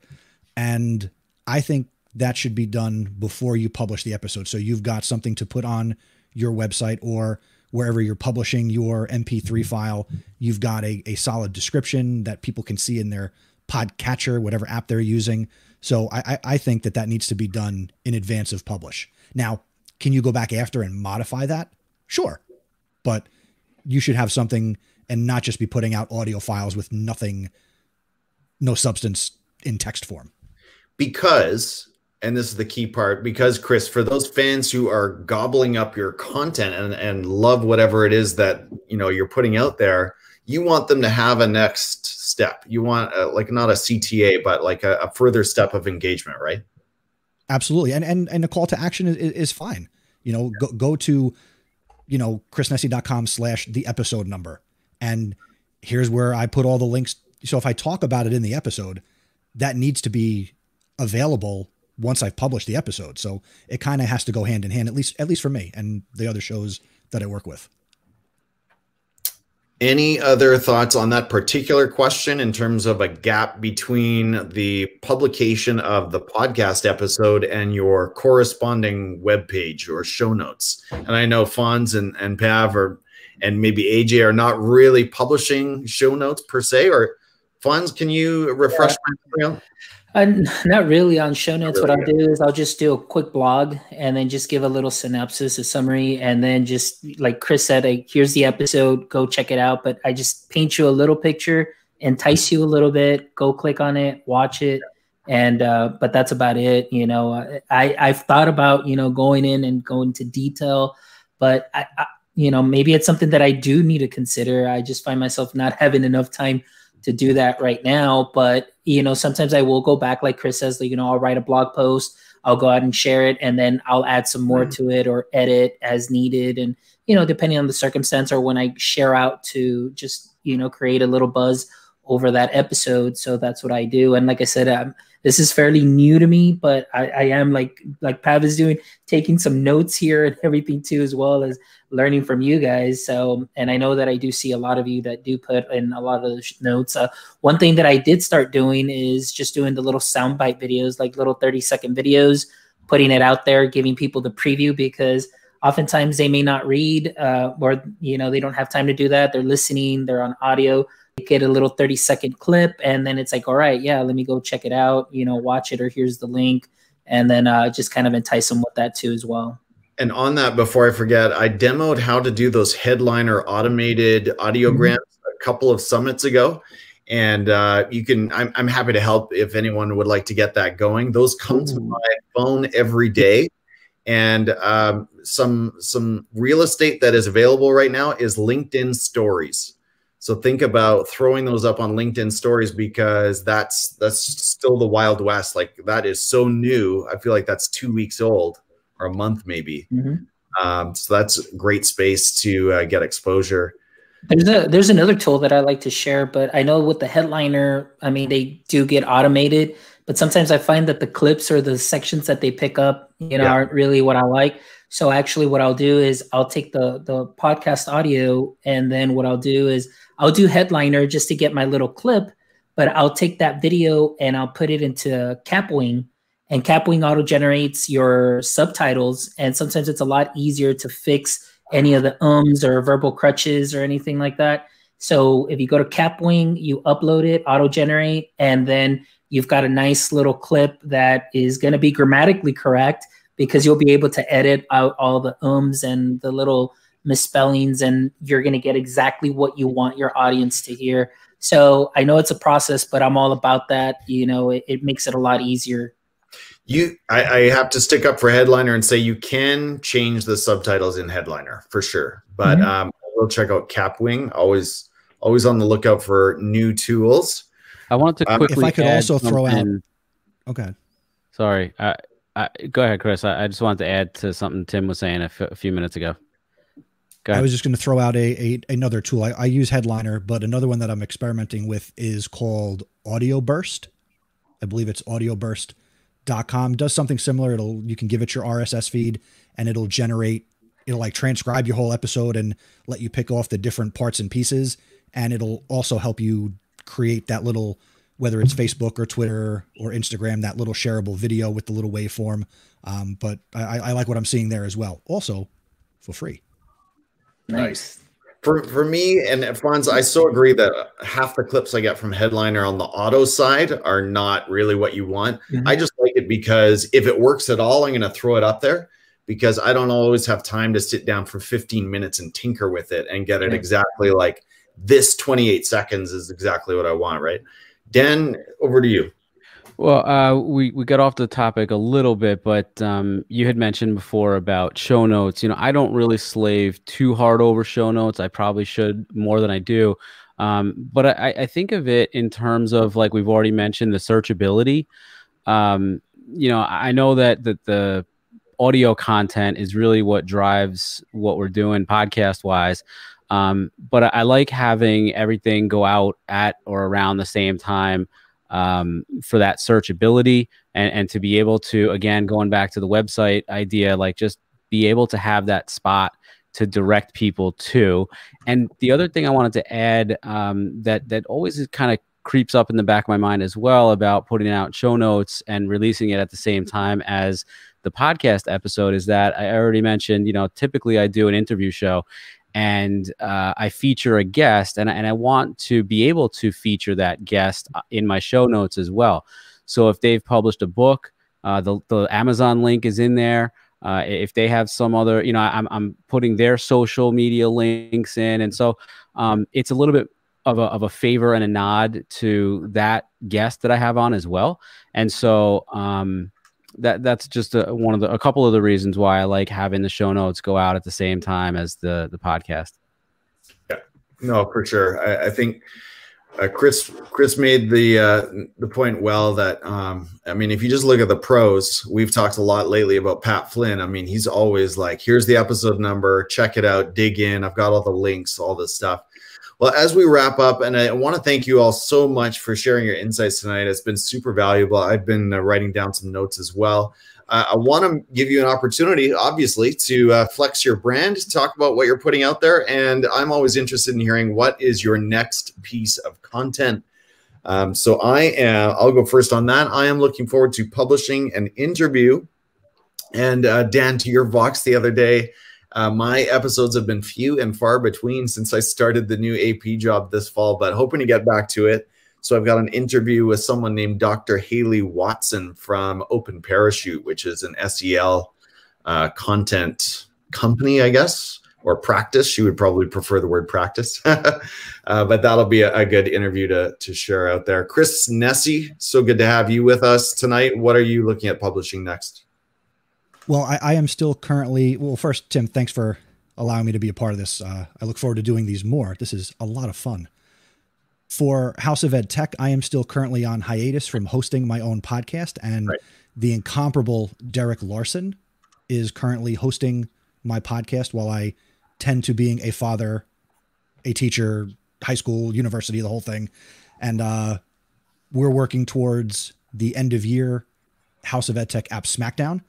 And I think that should be done before you publish the episode. So you've got something to put on your website or wherever you're publishing your MP3 file. You've got a solid description that people can see in their podcatcher, whatever app they're using. So I think that needs to be done in advance of publish. Now, can you go back after and modify that? Sure. But you should have something and not just be putting out audio files with no substance in text form. Because, and this is the key part, because Chris, for those fans who are gobbling up your content and love whatever it is that, you know, you're putting out there, you want them to have a next step. You want like not a CTA, but like a further step of engagement, right? Absolutely. And a call to action is fine. You know, go to, you know, chrisnessy.com/the episode number. And here's where I put all the links. So if I talk about it in the episode, that needs to be available once I've published the episode. So it kind of has to go hand in hand, at least for me and the other shows that I work with. Any other thoughts on that particular question in terms of a gap between the publication of the podcast episode and your corresponding webpage or show notes? And I know Fonz and Pav and maybe AJ are not really publishing show notes per se, or Fonz, can you refresh my memory? Not really on show notes. What I'll do is I'll just do a quick blog and then just give a little synopsis, a summary, and then just like Chris said, here's the episode, go check it out. But I just paint you a little picture, entice you a little bit, go click on it, watch it. And, but that's about it. You know, I've thought about, you know, going in and going to detail, but you know, maybe it's something that I do need to consider. I just find myself not having enough time to do that right now. But, you know, sometimes I will go back, like Chris says, like, you know, I'll write a blog post, I'll go out and share it, and then I'll add some more to it or edit as needed. And, you know, depending on the circumstance, or when I share out to just, you know, create a little buzz over that episode. So that's what I do. And like I said, this is fairly new to me, but I am like Pav is doing, taking some notes here and everything too, as well as learning from you guys. So, and I know that I do see a lot of you that do put in a lot of the notes. One thing that I did start doing is just doing the little soundbite videos, like little 30-second videos, putting it out there, giving people the preview, because oftentimes they may not read or, you know, they don't have time to do that. They're listening, they're on audio. Get a little 30-second clip, and then it's like, all right, yeah, let me go check it out, you know, watch it, or here's the link. And then just kind of entice them with that too as well. And on that, before I forget, I demoed how to do those headliner automated audiograms a couple of summits ago. And you can, I'm happy to help if anyone would like to get that going. Those come to my phone every day. And some real estate that is available right now is LinkedIn Stories. So think about throwing those up on LinkedIn Stories, because that's still the Wild West. Like, that is so new. I feel like that's 2 weeks old, or a month maybe. So that's a great space to get exposure. There's another tool that I like to share, but I know with the headliner, I mean, they do get automated, but sometimes I find that the clips or the sections that they pick up, you know, aren't really what I like. So actually what I'll do is I'll take the podcast audio, and then what I'll do is I'll do headliner just to get my little clip, but I'll take that video and I'll put it into Capwing, and Capwing auto generates your subtitles. And sometimes it's a lot easier to fix any of the ums or verbal crutches or anything like that. So if you go to Capwing, you upload it, auto generate, and then you've got a nice little clip that is going to be grammatically correct, because you'll be able to edit out all the ums and the little misspellings, and you're going to get exactly what you want your audience to hear. So I know it's a process, but I'm all about that. You know, it makes it a lot easier. I have to stick up for Headliner and say you can change the subtitles in Headliner for sure. But we'll check out Capwing. Always on the lookout for new tools. I wanted to quickly if I could also throw out. something. Okay. Sorry. Go ahead, Chris. I just wanted to add to something Tim was saying a few minutes ago. I was just going to throw out another tool. I use Headliner, but another one that I'm experimenting with is called Audio Burst. I believe it's audioburst.com. Does something similar. You can give it your RSS feed, and it'll like transcribe your whole episode and let you pick off the different parts and pieces. And it'll also help you create that little, whether it's Facebook or Twitter or Instagram, that little shareable video with the little waveform. But I like what I'm seeing there as well. Also for free. Nice. For me and Franz, I so agree that half the clips I get from Headliner on the auto side are not really what you want. I just like it because if it works at all, I'm going to throw it up there, because I don't always have time to sit down for 15 minutes and tinker with it and get it exactly like this 28 seconds is exactly what I want, right? Dan, over to you. Well, we got off the topic a little bit, but you had mentioned before about show notes. You know, I don't really slave too hard over show notes. I probably should more than I do. But I think of it in terms of, like we've already mentioned, the searchability. You know, I know that the audio content is really what drives what we're doing podcast wise. But I like having everything go out at or around the same time for that searchability and to be able to, again, going back to the website idea, like just be able to have that spot to direct people to. And the other thing I wanted to add that always kind of creeps up in the back of my mind as well about putting out show notes and releasing it at the same time as the podcast episode is that I already mentioned, you know, typically I do an interview show and I feature a guest, and I want to be able to feature that guest in my show notes as well. So if they've published a book, the Amazon link is in there. If they have some other, you know, I'm putting their social media links in. And so it's a little bit of a favor and a nod to that guest that I have on as well. And so that's just a couple of the reasons why I like having the show notes go out at the same time as the podcast. Yeah, no, for sure. I think Chris made the point well that I mean, if you just look at the pros, we've talked a lot lately about Pat Flynn. I mean, he's always like, here's the episode number, check it out, dig in. I've got all the links, all this stuff. Well, as we wrap up, and I want to thank you all so much for sharing your insights tonight. It's been super valuable. I've been writing down some notes as well. I want to give you an opportunity, obviously, to flex your brand, talk about what you're putting out there. And I'm always interested in hearing what is your next piece of content. So I'll go first on that. I am looking forward to publishing an interview. And Dan, to your Vox the other day, my episodes have been few and far between since I started the new AP job this fall, but hoping to get back to it. So I've got an interview with someone named Dr. Haley Watson from Open Parachute, which is an SEL content company, I guess, or practice. She would probably prefer the word practice, but that'll be a good interview to share out there. Chris Nesi, so good to have you with us tonight. What are you looking at publishing next? Well, I am still currently, well, first, Tim, thanks for allowing me to be a part of this. I look forward to doing these more. This is a lot of fun. For House of Ed Tech, I am still currently on hiatus from hosting my own podcast, and the incomparable Derek Larson is currently hosting my podcast while I tend to being a father, a teacher, high school, university, the whole thing. And we're working towards the end of year House of Ed Tech app Smackdown.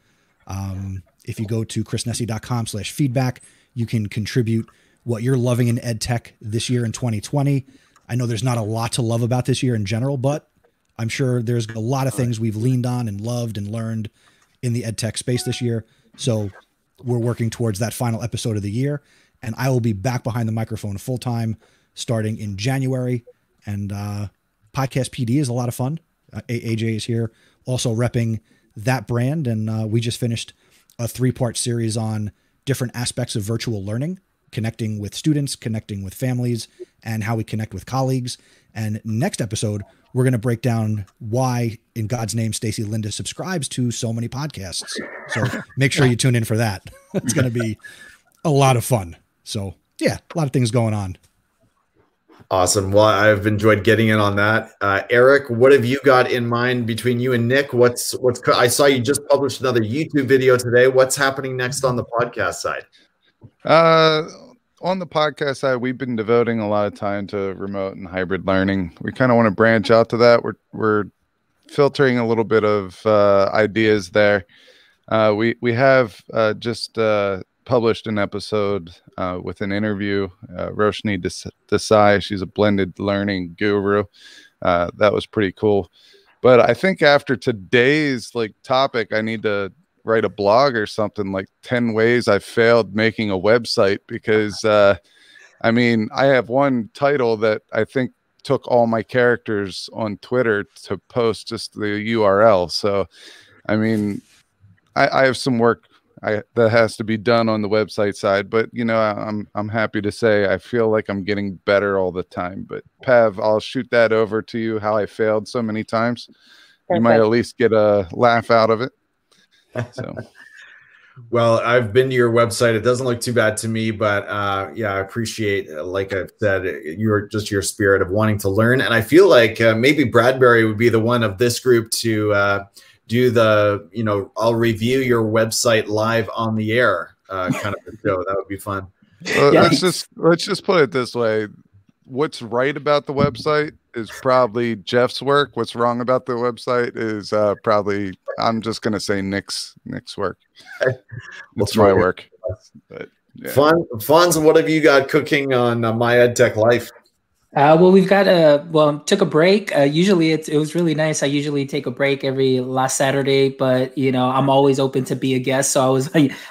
If you go to chrisnesi.com/feedback, you can contribute what you're loving in ed tech this year in 2020. I know there's not a lot to love about this year in general, but I'm sure there's a lot of things we've leaned on and loved and learned in the ed tech space this year. So we're working towards that final episode of the year, and I will be back behind the microphone full time starting in January. And Podcast PD is a lot of fun. AJ is here also repping that brand. And we just finished a 3-part series on different aspects of virtual learning, connecting with students, connecting with families, and how we connect with colleagues. And next episode, we're going to break down why, in God's name, Stacy Linda subscribes to so many podcasts. So make sure you tune in for that. It's going to be a lot of fun. So yeah, a lot of things going on. Awesome. Well, I've enjoyed getting in on that. Eric, what have you got in mind between you and Nick? I saw you just published another YouTube video today. What's happening next on the podcast side? On the podcast side, we've been devoting a lot of time to remote and hybrid learning. We kind of want to branch out to that. We're filtering a little bit of ideas there. We have just published an episode with an interview, Roshni Desai. She's a blended learning guru. That was pretty cool. But I think after today's topic, I need to write a blog or something, like 10 ways I failed making a website, because I mean, I have one title that I think took all my characters on Twitter to post just the URL. So I mean, I have some work that has to be done on the website side, but you know, I'm happy to say I feel like I'm getting better all the time. But Pav, I'll shoot that over to you, how I failed so many times. Perfect. You might at least get a laugh out of it. So well, I've been to your website. It doesn't look too bad to me, but yeah, I appreciate, like I've said, your spirit of wanting to learn. And I feel like maybe Bradbury would be the one of this group to do the, you know, I'll review your website live on the air kind of a show. That would be fun. Let's just put it this way. What's right about the website is probably Jeff's work. What's wrong about the website is probably, I'm just going to say Nick's work. It's my work. But, yeah. Fonz, what have you got cooking on My EdTech Life? Well, we've got took a break. Usually it was really nice. I usually take a break every last Saturday, but you know, I'm always open to be a guest. So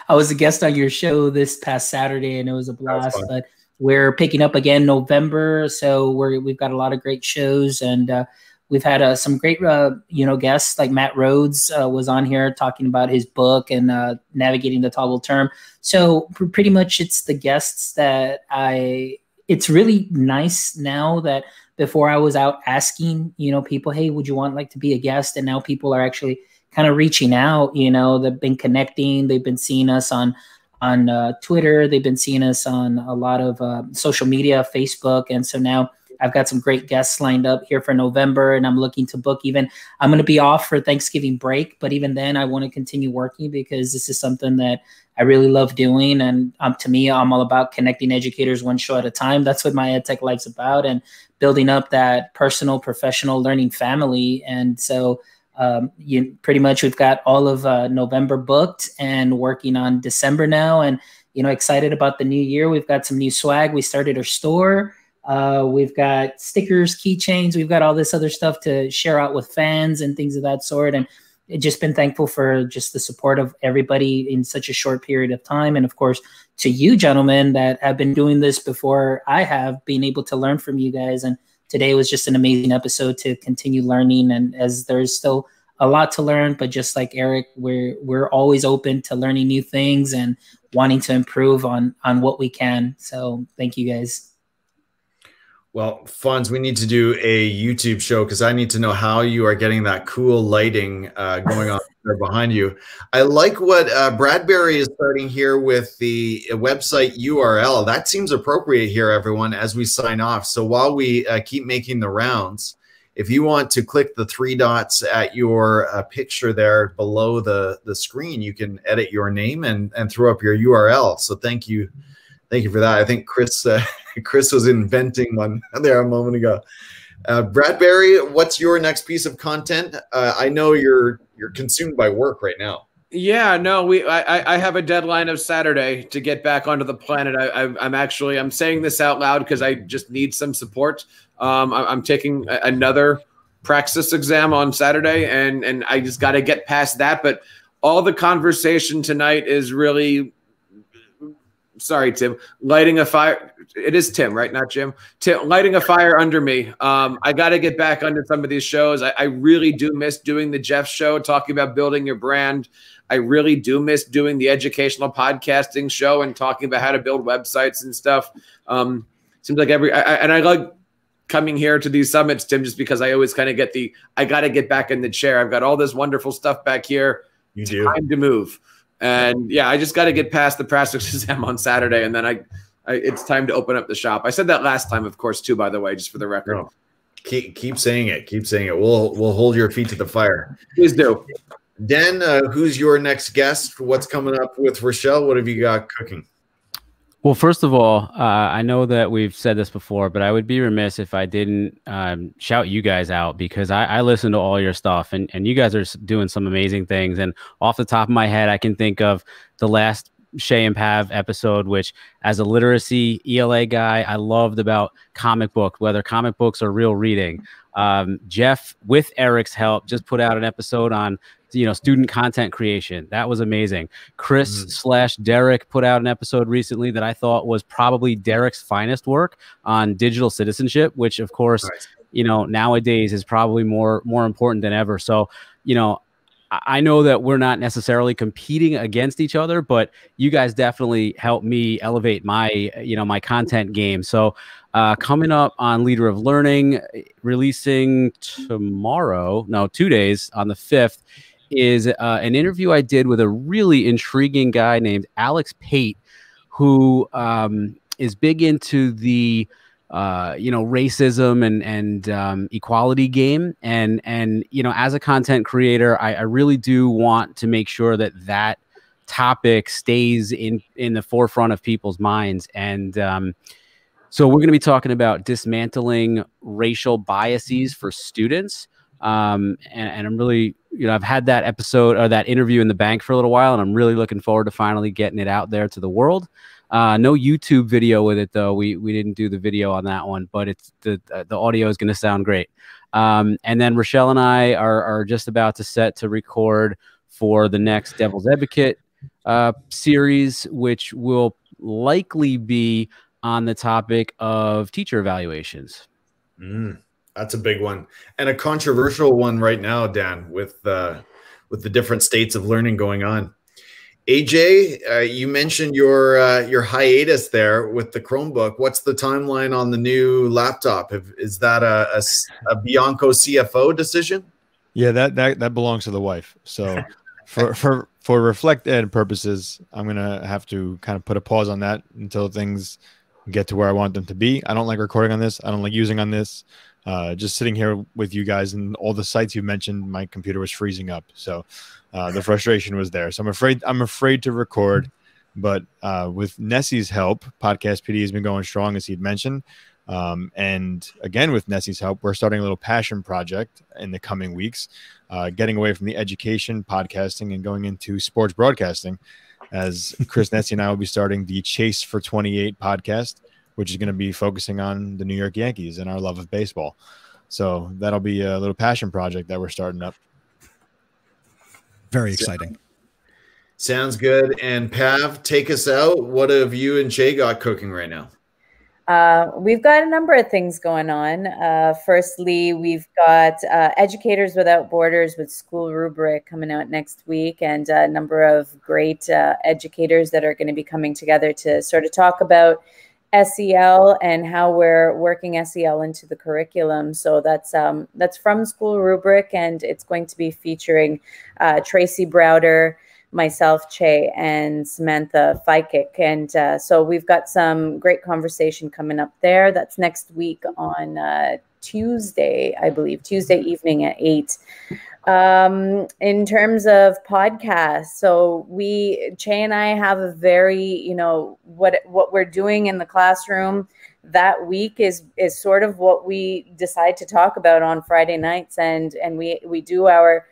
I was a guest on your show this past Saturday and it was a blast, but we're picking up again November. So we've got a lot of great shows and we've had some great, guests like Matt Rhodes was on here talking about his book and navigating the toggle term. So pretty much it's the guests that it's really nice now that before I was out asking, people, hey, would you want to be a guest? And now people are actually kind of reaching out, they've been connecting. They've been seeing us on Twitter. They've been seeing us on a lot of social media, Facebook. And so now I've got some great guests lined up here for November, and I'm looking to book even. I'm going to be off for Thanksgiving break, but even then I want to continue working because this is something that I really love doing. And to me, I'm all about connecting educators one show at a time. That's what my EdTech life's about, and building up that personal, professional learning family. And so pretty much we've got all of November booked and working on December now. And, excited about the new year. We've got some new swag. We started our store. We've got stickers, keychains. We've got all this other stuff to share out with fans and things of that sort. And just been thankful for just the support of everybody in such a short period of time. And of course, to you gentlemen that have been doing this before I have, been able to learn from you guys. And today was just an amazing episode to continue learning. And as there's still a lot to learn, but just like Eric, we're always open to learning new things and wanting to improve on what we can. So thank you guys. Well, Fonz, we need to do a YouTube show because I need to know how you are getting that cool lighting going on there behind you. I like what Bradbury is starting here with the website URL. That seems appropriate here, everyone, as we sign off. So while we keep making the rounds, if you want to click the 3 dots at your picture there below the screen, you can edit your name and throw up your URL. So thank you. Thank you for that. I think Chris Chris was inventing one there a moment ago. Bradbury, what's your next piece of content? I know you're consumed by work right now. Yeah, no, I have a deadline of Saturday to get back onto the planet. I'm saying this out loud because I just need some support. I'm taking another praxis exam on Saturday, and I just got to get past that. But all the conversation tonight is really. Sorry, Tim. Lighting a fire. It is Tim, right? Not Jim. Tim, lighting a fire under me. I got to get back under some of these shows. I really do miss doing the Jeff show, talking about building your brand. I really do miss doing the educational podcasting show and talking about how to build websites and stuff. Seems like and I like coming here to these summits, Tim, just because I always kind of I got to get back in the chair. I've got all this wonderful stuff back here. You do. Time to move. And yeah, I just got to get past the praxis exam on Saturday, and then it's time to open up the shop. I said that last time, of course, too, by the way, just for the record. No. Keep saying it. Keep saying it. We'll hold your feet to the fire. Please do. Dan, who's your next guest? What's coming up with Rochelle? What have you got cooking? Well, first of all, I know that we've said this before, but I would be remiss if I didn't shout you guys out because I listen to all your stuff and you guys are doing some amazing things. And off the top of my head, I can think of the last Chey and Pav episode, which as a literacy ELA guy, I loved about comic book, whether comic books or real reading. Jeff, with Eric's help, just put out an episode on student content creation. That was amazing. Chris / Derek put out an episode recently that I thought was probably Derek's finest work on digital citizenship, which of course, nowadays is probably more important than ever. So, I know that we're not necessarily competing against each other, but you guys definitely helped me elevate my, my content game. So coming up on Leader of Learning, releasing tomorrow, 2 days on the 5th, is an interview I did with a really intriguing guy named Alex Pate, who is big into the racism and equality game. And as a content creator, I really do want to make sure that topic stays in the forefront of people's minds. And so we're going to be talking about dismantling racial biases for students. And I'm really, I've had that episode or that interview in the bank for a little while, and I'm really looking forward to finally getting it out there to the world. No YouTube video with it though. We didn't do the video on that one, but it's the audio is going to sound great. And then Rochelle and I are just about to set to record for the next Devil's Advocate series, which will likely be on the topic of teacher evaluations. That's a big one and a controversial one right now, Dan, with the different states of learning going on. AJ, you mentioned your hiatus there with the Chromebook. What's the timeline on the new laptop? Is that a Bianco CFO decision? Yeah, that belongs to the wife. So for Reflect Ed purposes, I'm gonna have to kind of put a pause on that until things get to where I want them to be. I don't like recording on this. I don't like using on this. Just sitting here with you guys and all the sites you mentioned, my computer was freezing up. So the frustration was there. So I'm afraid to record, but with Nessie's help, Podcast PD has been going strong, as he'd mentioned. And again, with Nessie's help, we're starting a little passion project in the coming weeks, getting away from the education, podcasting, and going into sports broadcasting, as Chris Nessie and I will be starting the Chase for 28 podcast, which is going to be focusing on the New York Yankees and our love of baseball. So that'll be a little passion project that we're starting up. Very exciting. Sounds good. And Pav, take us out. What have you and Chey got cooking right now? We've got a number of things going on. Firstly, we've got Educators Without Borders with School Rubric coming out next week, and a number of great educators that are going to be coming together to sort of talk about SEL and how we're working SEL into the curriculum. So that's from School Rubric, and it's going to be featuring Tracy Browder, myself, Chey, and Samantha Fykic. And so we've got some great conversation coming up there. That's next week on Tuesday, I believe, Tuesday evening at 8. In terms of podcasts, so Chey and I have a very, what we're doing in the classroom that week is sort of what we decide to talk about on Friday nights. And we do our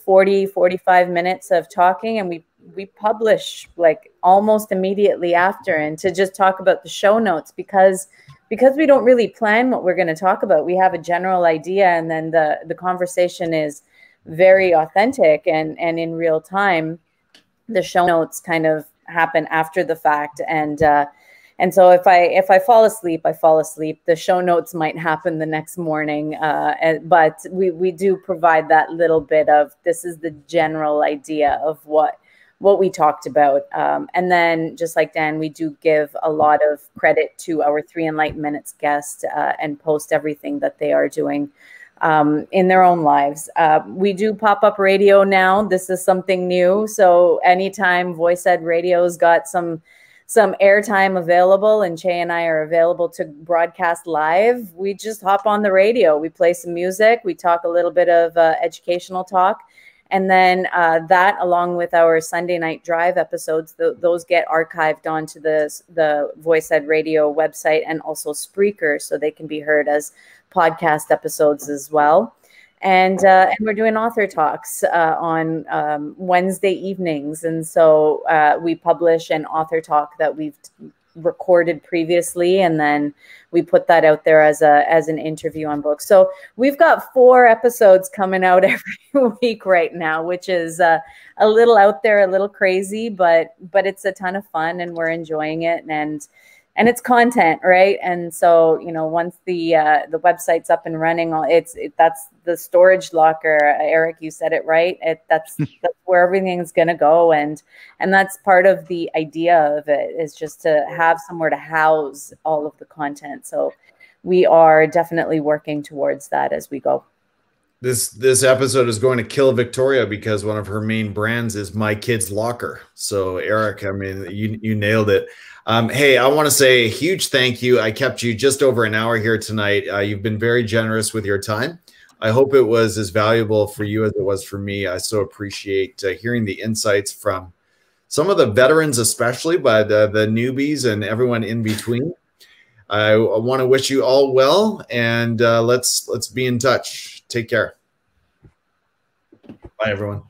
40-45 minutes of talking, and we publish like almost immediately after, and to just talk about the show notes, because we don't really plan what we're going to talk about. We have a general idea, and then the conversation is very authentic and in real time. The show notes kind of happen after the fact, and so if I fall asleep, I fall asleep. The show notes might happen the next morning, but we do provide that little bit of, this is the general idea of what we talked about. And then, just like Dan, we do give a lot of credit to our 3 Enlightened Minutes guests and post everything that they are doing in their own lives. We do pop-up radio now. This is something new. So anytime Voice Ed Radio's got some airtime available and Chey and I are available to broadcast live, we just hop on the radio. We play some music. We talk a little bit of educational talk. And then that, along with our Sunday Night Drive episodes, those get archived onto the Voice Ed Radio website and also Spreaker, so they can be heard as podcast episodes as well. And we're doing author talks on Wednesday evenings. And so we publish an author talk that we've recorded previously, and then we put that out there as an interview on books. So we've got 4 episodes coming out every week right now, which is a little out there, a little crazy, but it's a ton of fun, and we're enjoying it. And it's content, right? And so, once the website's up and running, that's the storage locker. Eric, you said it right. That's where everything's going to go, and that's part of the idea of it, is just to have somewhere to house all of the content. So we are definitely working towards that as we go. This episode is going to kill Victoria because one of her main brands is My Kids Locker. So Eric, I mean, you nailed it. Hey, I want to say a huge thank you. I kept you just over an hour here tonight. You've been very generous with your time. I hope it was as valuable for you as it was for me. I so appreciate hearing the insights from some of the veterans, especially, but the newbies and everyone in between. I want to wish you all well, and let's be in touch. Take care. Bye, everyone.